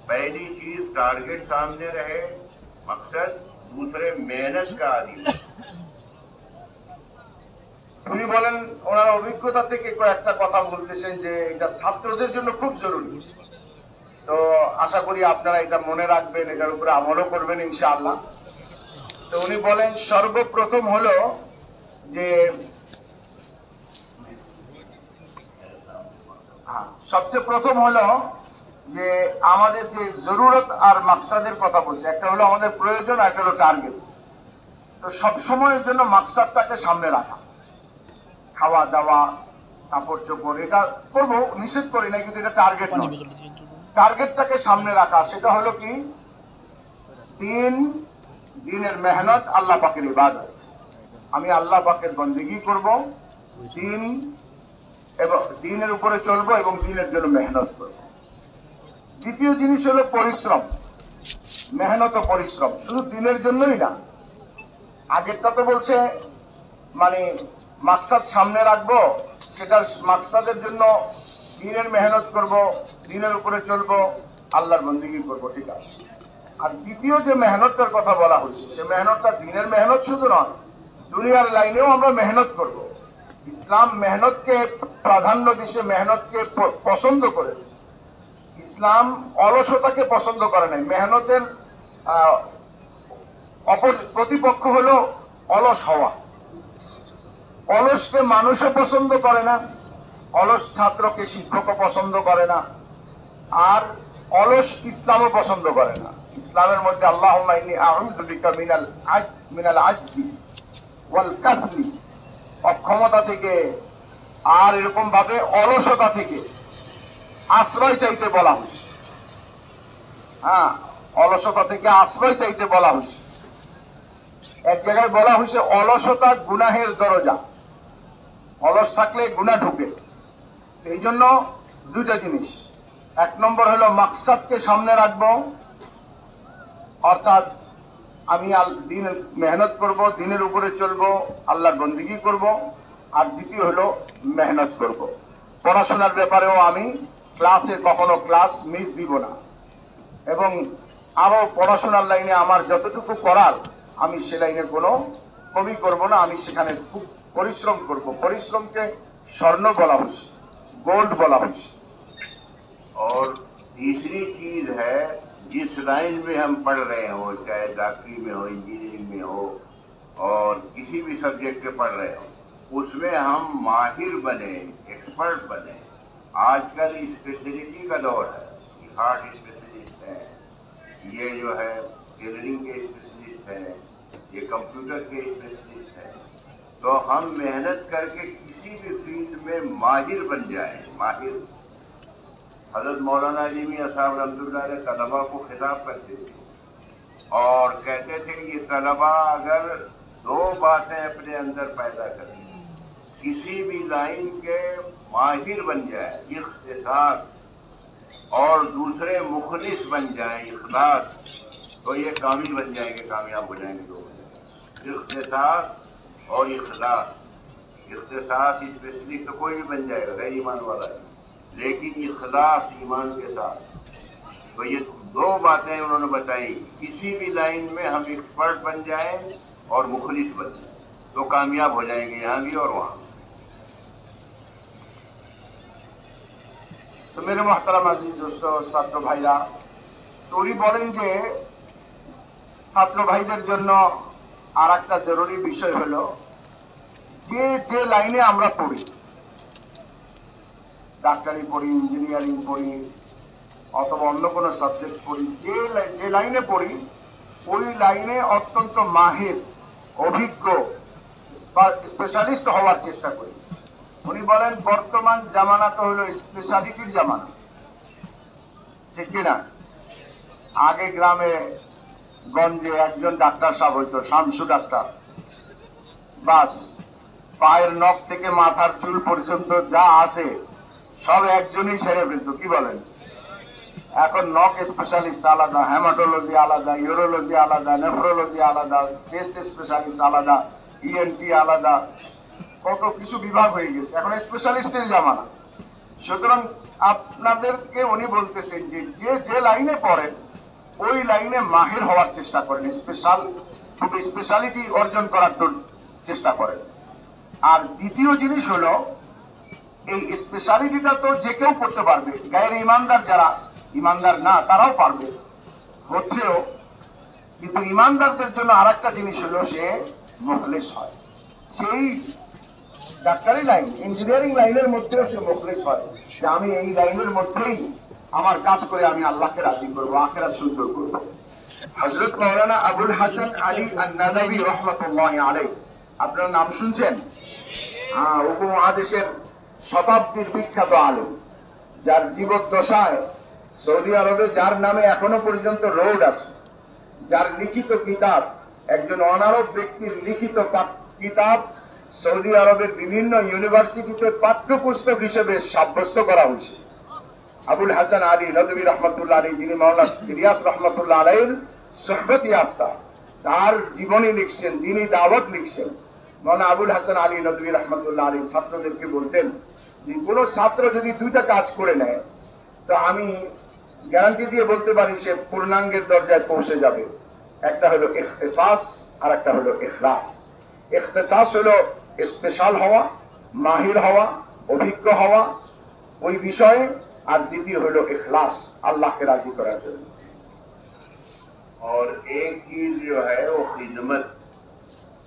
पहली चीज टारगेट सामने रहे, मकसद, दूसरे मेहनत का आदि। উনি বলেন ওনার অভিজ্ঞতা থেকে কয়েকটা কথা বলতেছেন যে এটা ছাত্রদের জন্য খুব জরুরি। তো আশা করি আপনারা এটা মনে রাখবেন, এটার উপরে আমলও করবেন ইনশাআল্লাহ। তো উনি বলেন সর্বপ্রথম হলো যে সবচেয়ে প্রথম হলো যে আমাদের যে জরুরত আর মাকসাদের কথা বলছে, একটা হলো আমাদের প্রয়োজন আর একটা হলো টার্গেট। তো সব সময়ের জন্য মাকসাদটাকে সামনে রাখা, খাওয়া দাওয়া কাপড় চোপড় এটা করবো, নিষেধ করি না, কিন্তু এটা টার্গেট নয়। টার্গেটটাকে সামনে রাখা, সেটা হলো কি দিনের মেহনত, আল্লাহ পাকের ইবাদত। আমি আল্লাহ পাকের বন্দেগী করব, এবং দিনের উপরে চলবো এবং দিনের জন্য মেহনত করব। দ্বিতীয় জিনিস হলো পরিশ্রম, মেহনত ও পরিশ্রম, শুধু দিনের জন্যই না। আগেরটা তো বলছে মানে মাকসাদ সামনে রাখবো, সেটার মাকসাদের জন্য দিনের মেহনত করব, দিনের উপরে চলবো, আল্লাহর বন্দেগী করব, ঠিক আছে। আর দ্বিতীয় যে মেহনতটার কথা বলা হয়েছে, সে মেহনতটা দিনের মেহনত শুধু নয়, দুনিয়ার লাইনেও আমরা মেহনত করব। ইসলাম মেহনতকে প্রাধান্য দিছে, মেহনতকে পছন্দ করেছে। ইসলাম অলসতাকে পছন্দ করে নাই। মেহনতের প্রতিপক্ষ হলো অলস হওয়া। অলসকে মানুষও পছন্দ করে না, অলস ছাত্রকে শিক্ষকও পছন্দ করে না, আর অলস ইসলামও পছন্দ করে না। ইসলামের মধ্যে আল্লাহুম্মা ইন্নী আউযু বিকা মিনাল আজজি ওয়াল কাসলি, অক্ষমতা থেকে আর এরকম ভাবে অলসতা থেকে আশ্রয় চাইতে বলা হয়েছে। হ্যাঁ, অলসতা থেকে আশ্রয় চাইতে বলা হয়েছে। এক জায়গায় বলা হয়েছে অলসতা গুনাহের দরজা, অলস থাকলে গুনাহ ঢুকে। এই জন্য দুইটা জিনিস, এক নম্বর হলো মাকসাদকে সামনে রাখবো, অর্থাৎ আমি দিন মেহনত করব, দিনের উপরে চলবো, আল্লাহর বন্দেগী করব। আর দ্বিতীয় হলো মেহনত করব। পড়াশোনার ব্যাপারেও আমি ক্লাসে কখনো ক্লাস মিস দিব না, এবং আরো পড়াশোনার লাইনে আমার যতটুকু করার আমি সে লাইনে কোনো কমি করব না। আমি সেখানে খুব পরিশ্রম করব। পরিশ্রমকে স্বর্ণ বলা হয়েছে, गोल्ड बोला मुझे। और तीसरी चीज है, जिस लाइन में हम पढ़ रहे हो, चाहे डॉक्टरी में हो, इंजीनियरिंग में हो, और किसी भी सब्जेक्ट के पढ़ रहे हो, उसमें हम माहिर बने, एक्सपर्ट बने। आजकल स्पेशलिटी का दौर है, हार्ट स्पेशलिस्ट है, ये जो है टेलरिंग के स्पेशलिस्ट है, ये कंप्यूटर के स्पेशलिस्ट है। तो हम मेहनत करके किसी भी फील्ड में माहिर बन जाए। माहिर हजरत मौलाना अली मियां साहब रहमतुल्लाह अलैह तलबा को खिताब करते थे और कहते थे कि ये तलबा अगर दो बातें अपने अंदर पैदा करें, किसी भी लाइन के माहिर बन जाए, इख्तिसास, और दूसरे मुखलिस बन जाए, इखलास, तो ये कामिल बन जाएंगे, कामयाब हो जाएंगे लोग। इख्तिसास और इखलास, इख्तिसास स्पेशलिस्ट तो कोई भी बन जाएगा, गैर ईमान वाला है, लेकिन इखलास ईमान के साथ। तो ये दो बातें उन्होंने बताई, किसी भी लाइन में हम एक्सपर्ट बन जाएं और मुखलिस बन जाए तो कामयाब हो जाएंगे, यहाँ भी और वहाँ। तो मेरे मोहतरम अजीज दोस्तों, ছাত্র ভাইরা, তো উনি বলেন যে ছাত্র ভাইদের জন্য আর একটা জরুরি বিষয় হলো যে যে লাইনে আমরা পড়ি, ডাক্তারি পড়ি, ইঞ্জিনিয়ারিং পড়ি, অথবা অন্য কোনো সাবজেক্ট পড়ি, যে লাইনে পড়ি ওই লাইনে অত্যন্ত মাহির, অভিজ্ঞ, স্পেশালিস্ট হওয়ার চেষ্টা করি। উনি বলেন বর্তমান জামানা তো হলো স্পেশালিটির জামানা, ঠিক কিনা? আগে গ্রামে গঞ্জে একজন ডাক্তার সাহেব হইতো, শামসু ডাক্তার, বাস পায়ের নখ থেকে মাথার চুল পর্যন্ত যা আছে সব একজনই সেরে ফেলতো, কি বলেন? এখন নখ স্পেশালিস্ট আলাদা, হেমাটোলজি আলাদা, ইউরোলজি আলাদা, নেফ্রোলজি আলাদা, চেস্ট স্পেশালিস্ট আলাদা, ইএনটি আলাদা, কত কিছু বিভাগ হয়ে গেছে। এখন স্পেশালিস্টের জামানা। সুতরাং আপনাদেরকে উনি বলতেছেন যে যে যে লাইনে পড়েন ওই লাইনে মাহির হওয়ার চেষ্টা করেন, স্পেশালিটি অর্জন করার চেষ্টা করেন। আর দ্বিতীয় জিনিস হলো এই স্পেশালিটিটা তো যে কেউ করতে পারবে, গায়ের ইমানদার যারা ইমানদার না তারাও পারবে, হচ্ছেও। কিন্তু ইমানদারদের জন্য আর একটা জিনিস হলো সে মুখলিস হয়। সেই ডাক্তারি লাইন, ইঞ্জিনিয়ারিং লাইনের মধ্যেও সে মুখলিস হয় যে আমি এই লাইনের মধ্যেই আমার কাজ করে আমি আল্লাহকে রাজি করবো, আখিরাত সুন্দর করবো। হযরত মাওলানা আবুল হাসান আলী আন-নাদভী রাহমাতুল্লাহি আলাইহি, আপনার নাম শুনছেন? উপমহাদেশের শতাব্দীর বিখ্যাত আলেম, যার জীবদ্দশায় সৌদি আরবে যার নামে এখনো পর্যন্ত রোড আছে, যার লিখিত কিতাব, একজন অনারব ব্যক্তির লিখিত কিতাব সৌদি আরবের বিভিন্ন ইউনিভার্সিটিতে পাঠ্যপুস্তক হিসেবে সাব্যস্ত করা হয়েছে। আবুল হাসান আলী নদভী রহমতুল্লাহ আলী, যিনি মাওলানা ইলিয়াস রহমতুল্লাহ আলাইহির সুহবত ইয়াফতা, তার জীবনী লিখছেন, দিনী দাওয়াত লিখছেন। মাওলানা আবুল হাসান আলী নদভী রহমতুল্লাহ আলী ছাত্রদেরকে বলতেন যে কোনো ছাত্র যদি দুইটা কাজ করে নেয় তো আমি গ্যারান্টি দিয়ে বলতে পারি সে পূর্ণাঙ্গের দরজায় পৌঁছে যাবে। একটা হলো ইখতিসাস আর একটা হলো ইখলাস। ইখতিসাস হলো স্পেশাল হওয়া, মাহির হওয়া, অভিজ্ঞ হওয়া ওই বিষয়ে, আর দ্বিতীয় হলো इखलास, अल्लाह के राजी करार जरूर। और एक चीज जो है वो खिदमत,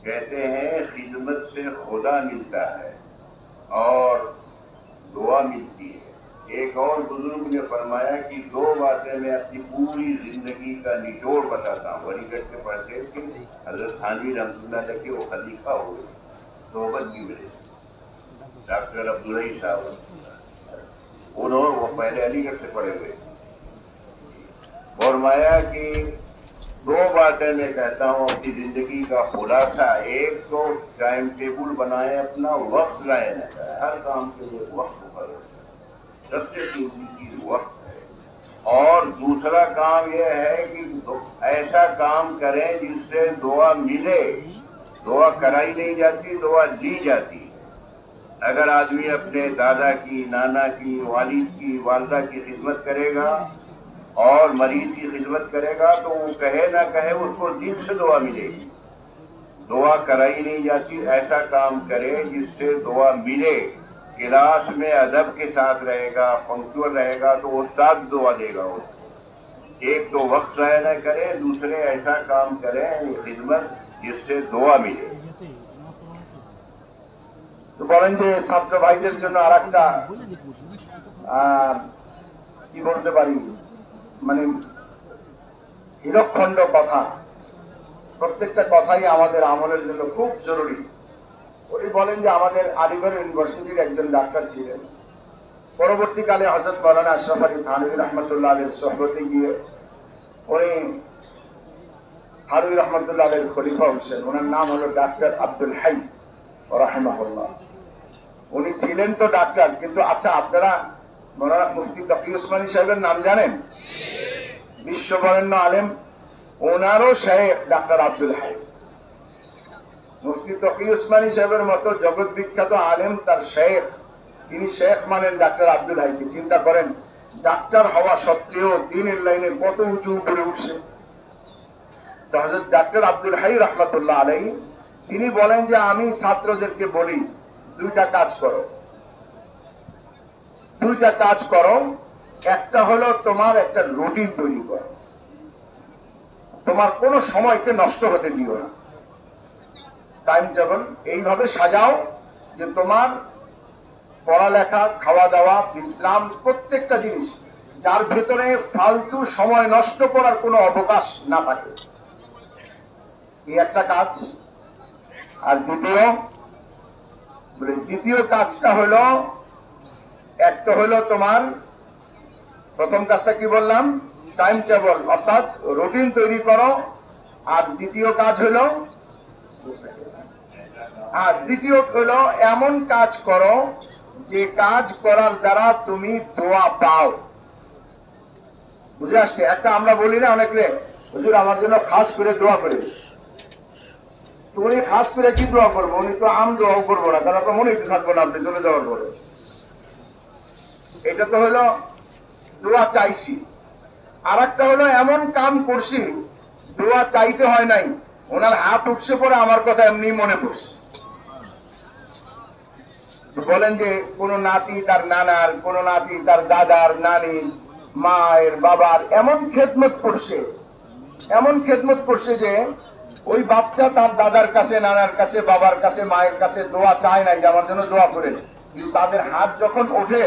कहते हैं खिदमत से खुदा मिलता है और दुआ मिलती है। एक और बुजुर्ग ने फरमाया कि दो बातें मैं अपनी पूरी जिंदगी का निचोड़ बताता हूँ। वलीगढ़ के पढ़ते थे हजरत थानवी रहमतुल्लाह अलैह के, वो खलीफा हुए, सोबत भी मिले, डॉक्टर अब्दुल्लाई साहब, उन्होंने वो पहले अलीगढ़ से पढ़े हुए, फरमाया कि दो बातें मैं कहता हूँ अपनी जिंदगी का खुलासा। एक तो टाइम टेबल बनाए, अपना वक्त लाए, हर काम के लिए वक्त पर, सबसे कीमती चीज वक्त है। और दूसरा काम यह है कि ऐसा काम करें जिससे दुआ मिले। दुआ कराई नहीं जाती, दुआ दी जाती। अगर आदमी अपने दादा की, नाना की, वालिद की, वालदा की खिदमत करेगा और मरीज की खिदमत करेगा तो वो कहे ना कहे उसको दिल से दुआ मिलेगी। दुआ कराई नहीं जाती, ऐसा काम करे जिससे दुआ मिले। क्लास में अदब के साथ रहेगा, पंक्चुअल रहेगा तो उस्ताद दुआ देगा उसको। एक तो वक्त ज़ाया न करे, दूसरे ऐसा काम करें खिदमत जिससे दुआ मिले। তো বলেন যে ছাত্র ভাইদের জন্য আর একটা কি বলতে পারি, মানে হিরকখণ্ড কথা, প্রত্যেকটা কথাই আমাদের আমলের জন্য খুব জরুরি। উনি বলেন যে আমাদের আলিগড় ইউনিভার্সিটির একজন ডাক্তার ছিলেন, পরবর্তীকালে হযরত মাওলানা আশরাফ আলী থানভী রহমতুল্লাহ আলাইহির সোহবতে গিয়ে উনি থানভী রহমতুল্লাহ আলাইহির খলিফা হচ্ছেন। ওনার নাম হলো ডাক্তার আব্দুল হাই রাহিমাহুল্লাহ। উনি ছিলেন তো ডাক্তার, কিন্তু আচ্ছা আপনারা মাওলানা মুফতি তকি উসমানী সাহেবের নাম জানেন? বিশ্ববরেণ্য আলেম, ওনারও শেখ ডাক্তার আব্দুল হাই। মুফতি তকি উসমানী সাহেবের মতো জগৎ বিখ্যাত আলেম, তার শেখ, তিনি শেখ মানেন ডাক্তার আব্দুল হাইকে। চিন্তা করেন, ডাক্তার হওয়া সত্ত্বেও দিনের লাইনে কত উঁচু উপরে উঠছে। তো হযরত ডাক্তার আব্দুল হাই রহমতুল্লাহ আলাইহি তিনি বলেন যে আমি ছাত্রদেরকে বলি দুইটা কাজ করো, দুইটা কাজ করো। একটা হলো তোমার একটা রুটিন তৈরি করো, তোমার কোনো সময়কে নষ্ট হতে দিও না। টাইম টেবল এইভাবে সাজাও যে তোমার পড়ালেখা, খাওয়া দাওয়া, বিশ্রাম, প্রত্যেকটা জিনিস যার ভেতরে ফালতু সময় নষ্ট করার কোনো অবকাশ না থাকে। এই একটা কাজ। আর দ্বিতীয় কাজটা হলো, একটা হলো তোমার প্রথম কাজটা কি বললাম, টাইম টেবল অর্থাৎ রুটিন তৈরি করো। আর দ্বিতীয় কাজ হলো এমন কাজ করো যে কাজ করার দ্বারা তুমি দোয়া পাও। বুঝে আসছে? একটা আমরা বলি না অনেকে, হুজুর আমার জন্য খাস করে দোয়া করে। উনি খাস করে কি দোয়া করবো? উনি তো আম দোয়াও করবো না, কারণ আপনার মনে থাকবো না আপনি চলে যাওয়ার পরে। এটা তো হলো দোয়া চাইছি। আর একটা হলো এমন কাম করছি দোয়া চাইতে হয় নাই, ওনার হাত উঠছে পরে আমার কথা এমনি মনে পড়ছে। বলেন যে কোন নাতি তার নানার, কোন নাতি তার দাদার, নানির, মায়ের, বাবার এমন খেদমত করছে যে ওই বাচ্চা তার দাদার কাছে, নানার কাছে, বাবার কাছে, মায়ের কাছে দোয়া চায় নাই যে আমার জন্য দোয়া করেন, কিন্তু তাদের হাত যখন ওঠে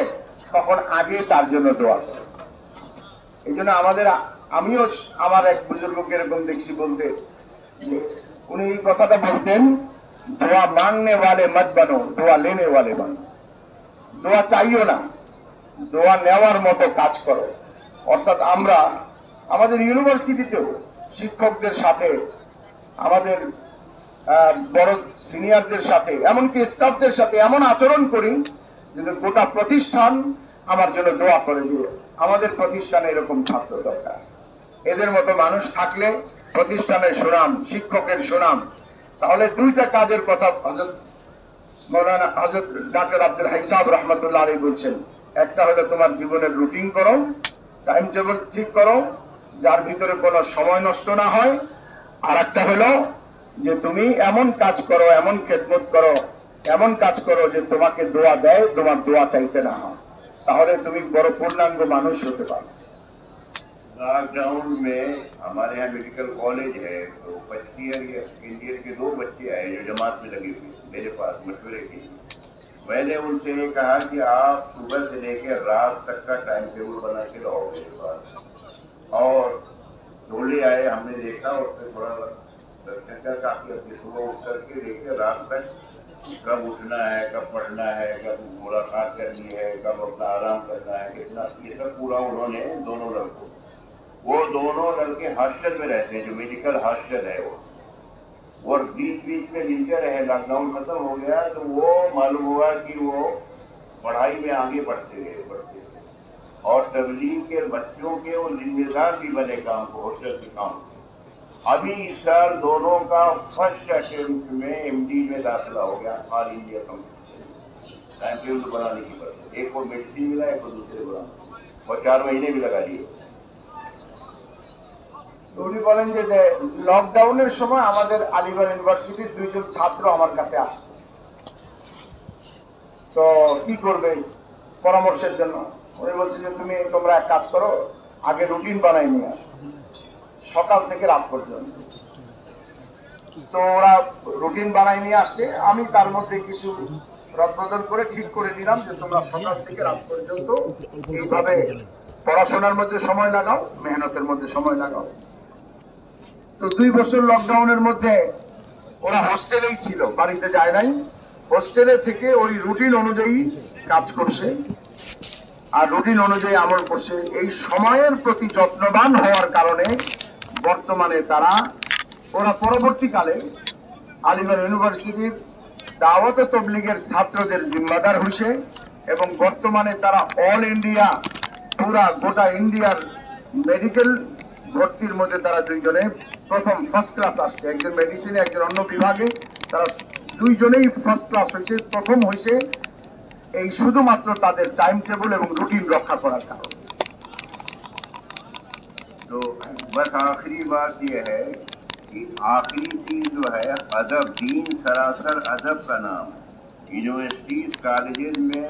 তখন আগে তার জন্য দোয়া করে। এই জন্য আমিও আমার এক বুজুর্গকে এরকম দেখছি বলতে, উনি এই কথাটা বলতেন, দোয়া মাংনে ওয়ালে মত বানো, দোয়া লেনে ওয়ালে বানো। দোয়া চাইও না, দোয়া নেওয়ার মতো কাজ করো। অর্থাৎ আমরা আমাদের ইউনিভার্সিটিতেও শিক্ষকদের সাথে, আমাদের বড় সিনিয়রদের সাথে, এমনকি স্টাফদের সাথে এমন আচরণ করি যে গোটা প্রতিষ্ঠান আমার জন্য দোয়া করে দিয়ে, আমাদের প্রতিষ্ঠানে এরকম ছাত্র দরকার। এদের মতো মানুষ থাকলে প্রতিষ্ঠানের সুনাম, শিক্ষকের সুনাম। তাহলে দুইটা কাজের কথা হযরত ডাক্তার আব্দুল হাই সাহেব রহমতুল্লাহ আলাইহি বলছেন। একটা হলো তোমার জীবনের রুটিন করো, টাইম টেবল ঠিক করো যার ভিতরে কোনো সময় নষ্ট না হয়। আর একটা হলো যে তুমি এমন কাজ করো, এমন খেদমত করো, এমন কাজ করো যে তোমাকে দোয়া দেয়, তোমার দোয়া চাইতে না হয়, তাহলে তুমি বড় পূর্ণাঙ্গ মানুষ হতে পারো। लॉकडाउन में हमारे यहाँ मेडिकल कॉलेज है, तो फर्स्ट ईयर या सेकेंड ईयर के 2 बच्चे आए जो जमात में लगे हुए मेरे पास मशवरे के लिए। मैंने उनसे ये कहा कि आप सुबह से लेकर रात तक का टाइम टेबल बना के लाओ मेरे पास। और ढोले आए, हमने देखा उसमें थोड़ा चक्कर काफी अपनी सुबह उठ करके लेकर रात तक कब उठना है, कब पढ़ना है, कब मुलाकात करनी है, कब अपना आराम करना है, कितना, ये सब पूरा उन्होंने दोनों लड़कों, वो दोनों लड़के हॉस्टल में रहते हैं, जो मेडिकल हॉस्टल है वो, और बीच में जिनके रहे, लॉकडाउन खत्म हो गया तो वो मालूम हुआ कि वो पढ़ाई में आगे बढ़ते गए। और तबलीग के बच्चों के वो जिम्मेदार भी बने काम को, हॉस्टल के काम। अभी इस साल दोनों का फर्स्ट अटेम्प्ट में एमडी में दाखिला हो गया, all India competition time table बनाने की वजह। एक को मेडिसिन मिला, एक को दूसरे बना, और 4 महीने भी लगा दिए। উনি বলেন যে লকডাউনের সময় আমাদের আলিগড় ইউনিভার্সিটির 2 জন ছাত্র আমার কাছে আসে, তো কি করবে পরামর্শের জন্য। উনি বলছে যে তোমরা এক কাজ করো, আগে রুটিন বানাই নিয়ে আসো সকাল থেকে রাত পর্যন্ত। তো ওরা রুটিন বানাই নিয়ে আসছে, আমি তার মধ্যে কিছু রদবদল করে ঠিক করে দিলাম যে তোমরা সকাল থেকে রাত পর্যন্ত এইভাবে পড়াশোনার মধ্যে সময় লাগাও, মেহনতের মধ্যে সময় লাগাও। তো 2 বছর লকডাউনের মধ্যে ওরা হোস্টেলেই ছিল, বাড়িতে যায় নাই, হোস্টেলে থেকে ওই রুটিন অনুযায়ী কাজ করছে আর রুটিন অনুযায়ী আমল করছে। এই সময়ের প্রতি যত্নবান হওয়ার কারণে বর্তমানে ওরা পরবর্তীকালে আলিগড় ইউনিভার্সিটির দাওয়াত ও তবলিগের ছাত্রদের জিম্মাদার হয়েছে এবং বর্তমানে তারা অল ইন্ডিয়া, পুরা গোটা ইন্ডিয়ার মেডিকেল ভর্তির মধ্যে তারা 2 জনে প্রথম ফার্স্ট ক্লাস আসছে। একজন মেডিসিনে, একজন অন্য বিভাগে, তারা 2 জনেই ফার্স্ট ক্লাস হয়েছে, প্রথম হয়েছে। এই শুধুমাত্র তাদের টাইম টেবল এবং রুটিন রক্ষা করার কারণে। तो बस आखिरी बात यह है कि आखिरी चीज जो है अदब, दीन सरासर अदब का नाम। यूनिवर्सिटीज कॉलेजेस में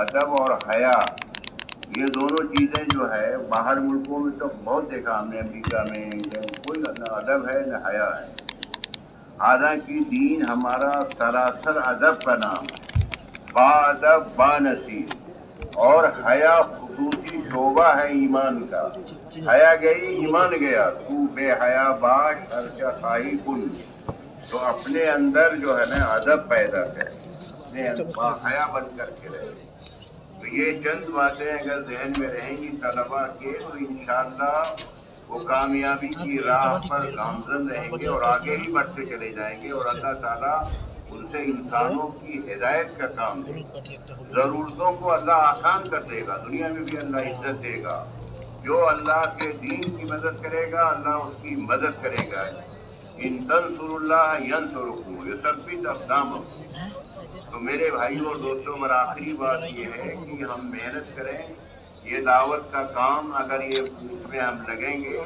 अदब और हया, ये दोनों चीजें जो है बाहर मुल्कों में तो बहुत देखा हमने, अमेरिका में कोई न अदब है न हया है। हालांकि दीन हमारा सरासर अदब का नाम, बाअदब बानसीब, और हया खुसूसी शोबा है ईमान का। हया गई ईमान गया, तू बेहया बाश हर्चा खाई कुन। तो अपने अंदर जो है ना अदब पैदा करे, हया बन करके रहे। तो ये चंद बातें अगर जहन में रहेंगी तलबा के, तो इंशाअल्लाह वो कामयाबी की राह पर गामजन रहेंगे और आगे ही बढ़ते चले जाएंगे। और अल्लाह ताला उनसे इंसानों की हिदायत का काम देगा, जरूरतों को अल्लाह आसान कर देगा, दुनिया में भी अल्लाह इज्जत देगा। जो अल्लाह के दीन की मदद करेगा अल्लाह उसकी मदद करेगा। इन तंसुरुल्लाह यंसुरुकुम युसब्बित अक़दामकुम। तो मेरे भाइयों और दोस्तों, मेरा आखिरी बात ये है कि हम मेहनत करें। ये दावत का काम अगर ये उसमें हम लगेंगे,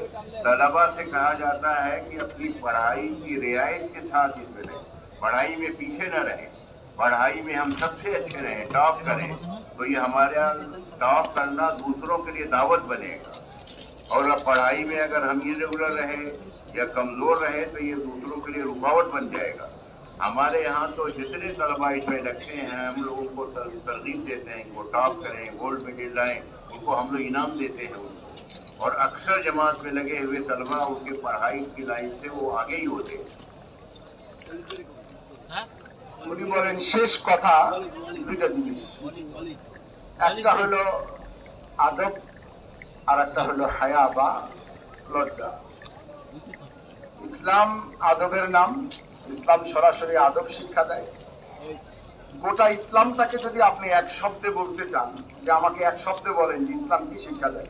तलबा से कहा जाता है कि अपनी पढ़ाई की रियायत के साथ इसमें रहें, पढ़ाई में पीछे न रहें, पढ़ाई में हम सबसे अच्छे रहें, टॉप करें। तो ये हमारा टॉप करना दूसरों के लिए दावत बनेगा। और अब पढ़ाई में अगर हम इरेगुलर रहे या कमजोर रहे तो ये दूसरों के लिए रुकावट बन जाएगा। हमारे यहाँ तो जितने तलबा इसमें लगते हैं, हम लोगों को तरजीह देते हैं कि वो टॉप करें, गोल्ड मेडल लाएं, उनको हम लोग इनाम देते हैं उनको। और अक्सर जमात में लगे हुए तलबा उनके पढ़ाई की लाइन से वो आगे ही होते हैं। উনি বলেন শেষ কথা 2টা জিনিস, একটা হলো আদব আর একটা হলো হায়া বা লজ্জা। ইসলাম আদবের নাম, ইসলাম সরাসরি আদব শিক্ষা দেয়। গোটা ইসলামটাকে যদি আপনি এক শব্দে বলতে চান, যে আমাকে এক শব্দে বলেন যে ইসলাম কি শিক্ষা দেয়,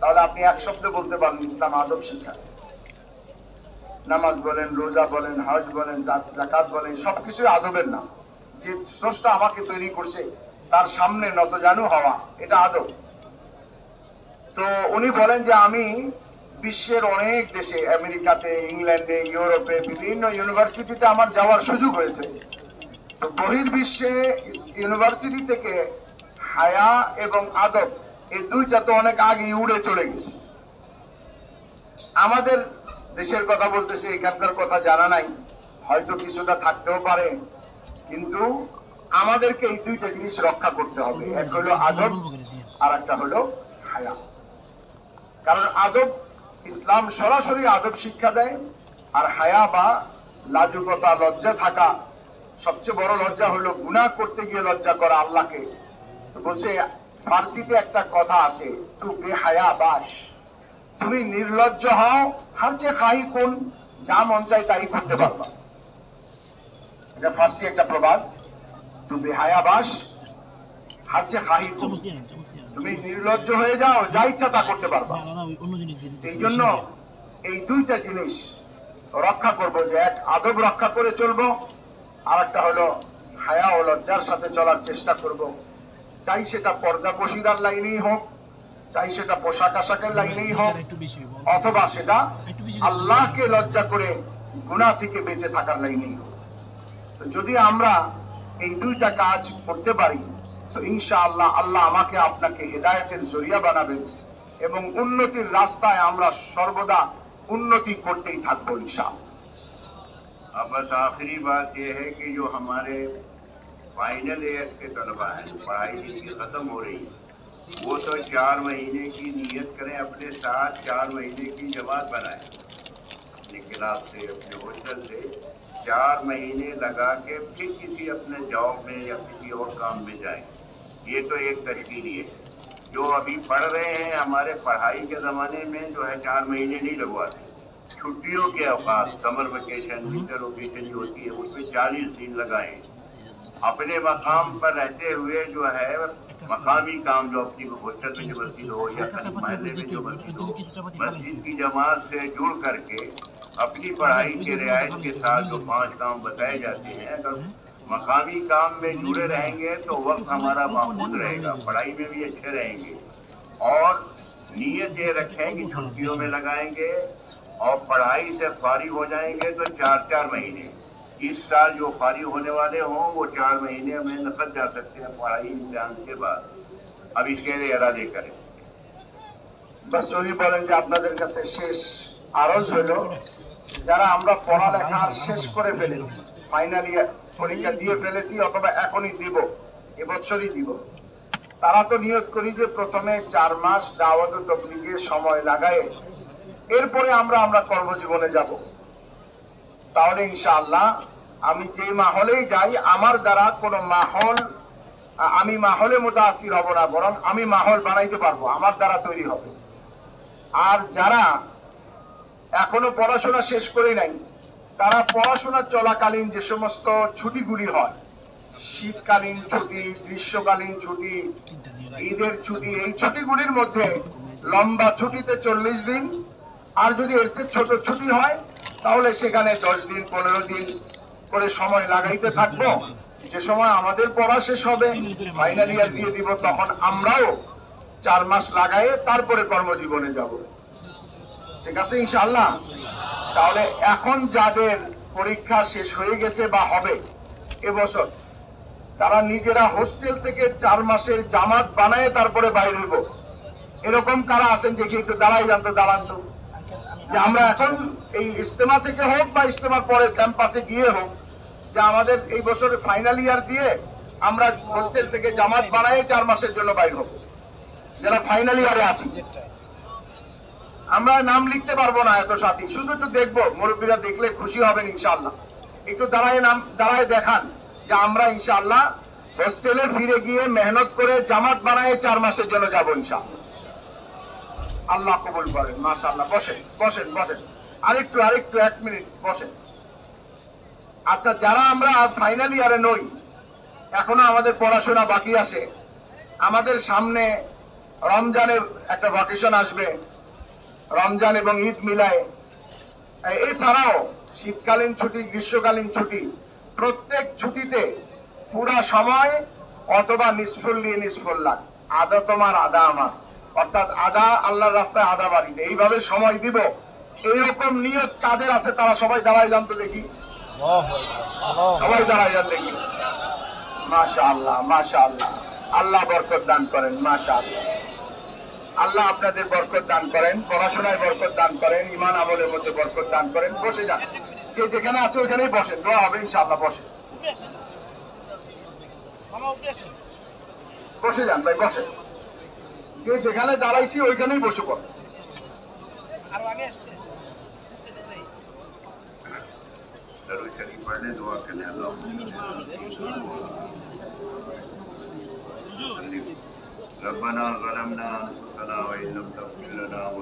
তাহলে আপনি এক শব্দে বলতে পারেন ইসলাম আদব শিক্ষা দেয়। নামাজ বলেন, রোজা বলেন, হজ বলেন, যাকাত বলেন, সবকিছুই আদবের নাম। যে স্রষ্টা আমাকে তৈরি করছে তার সামনে নতজানু হওয়া, এটা আদব। তো উনি বলেন যে আমি বিশ্বের অনেক দেশে, আমেরিকাতে, ইংল্যান্ডে, ইউরোপে, বিভিন্ন ইউনিভার্সিটিতে আমার যাওয়ার সুযোগ হয়েছে। তো বহির্বিশ্বে ইউনিভার্সিটি থেকে হায়া এবং আদব এই 2টা তো অনেক আগে উড়ে চলে গেছে। আমাদের দেশের কথা বলতেছে, এখানকার কথা জানা নাই, হয়তো কিছুটা থাকতেও পারে, কিন্তু আমাদেরকে এই 2টা জিনিস রক্ষা করতে হবে। এক হলো আদব আর একটা হলো হায়া। কারণ আদব, ইসলাম সরাসরি আদব শিক্ষা দেয়, আর হায়া বা লাজুকতা, লজ্জা থাকা, সবচেয়ে বড় লজ্জা হলো গুনাহ করতে গিয়ে লজ্জা করা আল্লাহকে। তো বলছে ফার্সিতে একটা কথা আছে, তু বেহায়া বাস, তুমি নির্লজ্জ হও, হারচে খাই কোন, যা মন চাই তাই করতে পারবা। এটা ফার্সি একটা প্রবাদ, তু বেহায়া বাস, হারচে খাই কোন। তুমি নির্লজ্জ হয়ে যাও, যা ইচ্ছা তা করতে পারবা। এই জন্য এই দুইটা জিনিস রক্ষা করব, যে এক আদব রক্ষা করে চলবো, আর একটা হলো হায়া ও লজ্জার সাথে চলার চেষ্টা করব। চাই সেটা পর্দা পশিদার লাইনেই হোক, চাই সেটা পোশাক আশাকের লাইনেই হোক, অথবা সেটা আল্লাহকে লজ্জা করে গুনাহ থেকে বেঁচে থাকার লাইনেই হোক। তো যদি আমরা এই দুইটা কাজ করতে পারি, তো ইনশাআল্লাহ আল্লাহ আমাকে আপনাকে হেদায়েতের জরিয়া বানাবেন এবং উন্নতির রাস্তায় আমরা সর্বদা उन्नति करते ही থাকবো इंशाअल्लाह। अब बस आखिरी बात यह है कि जो हमारे फाइनल ईयर के तलबा हैं, पढ़ाई जिनकी खत्म हो रही है, वो तो 4 महीने की नियत करें, अपने साथ 4 महीने की जमात बनाएं, अपनी क्लास से, अपने हॉस्टल से 4 महीने लगा के फिर किसी अपने जॉब में या किसी और काम में जाएं। ये तो एक तशकील है। जो अभी पढ़ रहे हैं, हमारे पढ़ाई के ज़माने में जो है 4 महीने नहीं लगवाते, छुट्टियों के अवकाश, समर वेकेशन, विंटर वेकेशन जो होती है उसमें 40 दिन लगाएं। अपने मकाम पर रहते हुए जो है मकामी काम, जो अपनी हॉस्टल में जो मस्जिद हो या महल्ले में जो मस्जिद हो, मस्जिद की जमात से जुड़ करके अपनी पढ़ाई के रियायत के साथ जो 5 काम बताए जाते हैं, अगर मकामी काम में जुड़े रहेंगे तो वक्त हमारा महफूज रहेगा, पढ़ाई में भी अच्छे रहेंगे। और नीयत ये रखें कि छुट्टियों में लगाएंगे और पढ़ाई से फारिग हो जाएंगे तो 4-4 महीने, इस साल जो फारिग होने वाले हों वो 4 महीने में निकल जा सकते हैं पढ़ाई इम्तिहान के बाद। अब इसके लिए इरादे करें। बस वही बोलें যে আপনাদের কাছে শেষ আরজ হলো, যারা আমরা পড়ালেখা শেষ করে ফেলেছি, ফাইনাল ইয়ার পরীক্ষা দিয়ে ফেলেছি অথবা এখনই দিব, এবছরই দিব, তারা তো নিয়ত করি যে প্রথমে 4 মাস দাওয়াত ও তাবলীগে সময় লাগায় এরপরে আমরা কর্মজীবনে যাব। তাহলে ইনশাআল্লাহ আমি যে মাহলেই যাই, আমার দ্বারা কোনো মাহল, আমি মাহলে মুতাসির হব না, বরং আমি মাহল বানাইতে পারবো, আমার দ্বারা তৈরি হবে। আর যারা এখনো পড়াশোনা শেষ করে নাই, তারা পড়াশোনা চলাকালীন যে সমস্ত ছুটিগুলি হয়, শীতকালীন ছুটি, গ্রীষ্মকালীন ছুটি, ঈদের ছুটি, এই ছুটিগুলির মধ্যে লম্বা ছুটিতে 40 দিন, আর যদি এর চেয়ে ছোট ছুটি হয় তাহলে সেখানে 10 দিন 15 দিন করে সময় লাগাইতে থাকবো। যে সময় আমাদের পড়া শেষ হবে, ফাইনাল ইয়ার দিয়ে দিব, তখন আমরাও 4 মাস লাগাই তারপরে কর্মজীবনে যাব। ঠিক আছে ইনশাআল্লাহ? তাহলে এখন যাদের পরীক্ষা শেষ হয়ে গেছে বা হবে এবছর, তারা নিজেরা হোস্টেল থেকে 4 মাসের জামাত বানায় তারপরে বাইরে হইব, এরকম কারা আছেন দেখি একটু দাঁড়াই জানতো, দাঁড়ান তো, যে আমরা এখন এই ইজতেমা থেকে হোক বা ইজতেমার পরে ক্যাম্পাসে গিয়ে হোক, যে আমাদের এই বছরের ফাইনাল ইয়ার দিয়ে আমরা হোস্টেল থেকে জামাত বানায় 4 মাসের জন্য বাইরে হব। যারা ফাইনাল ইয়ারে আছি, আমরা নাম লিখতে পারবো না এত সাথী, শুধু একটু দেখবো, মুরব্বীরা দেখলে খুশি হবেন ইনশাআল্লাহ। একটু দাঁড়ায় দেখান যে আমরা ইনশাআল্লাহ হোস্টেলে ফিরে গিয়ে মেহনত করে জামাত বানায় 4 মাসের জন্য যাবো ইনশাআল্লাহ। আল্লাহ কবুল করেন। মাশাআল্লাহ। বসেন বসেন বসেন, আরেকটু 1 মিনিট বসেন। আচ্ছা, যারা আমরা ফাইনাল ইয়ারে নই, এখনো আমাদের পড়াশোনা বাকি আছে, আমাদের সামনে রমজানের একটা ভ্যাকেশন আসবে, রমজান এবং ঈদ মিলায়, এছাড়াও শীতকালীন ছুটি, গ্রীষ্মকালীন ছুটি, প্রত্যেক ছুটিতে পুরা সময় অথবা নিসফুল্লাহ, আধা তোমার আধা আমার, অর্থাৎ আধা আল্লাহর রাস্তায় আধা বাড়িতে, এইভাবে সময় দিব। এইরকম নিয়ত কাদের আছে তারা সবাই দাঁড়ায় যান তো দেখি, সবাই দাঁড়ায় যান দেখি। মাশাআল্লাহ মাশাআল্লাহ, আল্লাহ বরকত দান করেন। মাশাআল্লাহ, আল্লাহ আপনাদের বরকত দান করেন, পড়াশোনায় বরকত দান করেন, ঈমান আমলের মধ্যে বরকত দান করেন। বসে যান, যে যেখানে আছে ওইখানেই বসেন, দোয়া হবে ইনশাআল্লাহ। বসেন, বসে যান ভাই, বসেন, যে যেখানে দাঁড়াইছি ওইখানেই বসে পড়েন। दरूद शरीफ पढ़ने, दुआ करने। रब्बना ज़लमना अनफुसना व इन लम तग़फिर लना व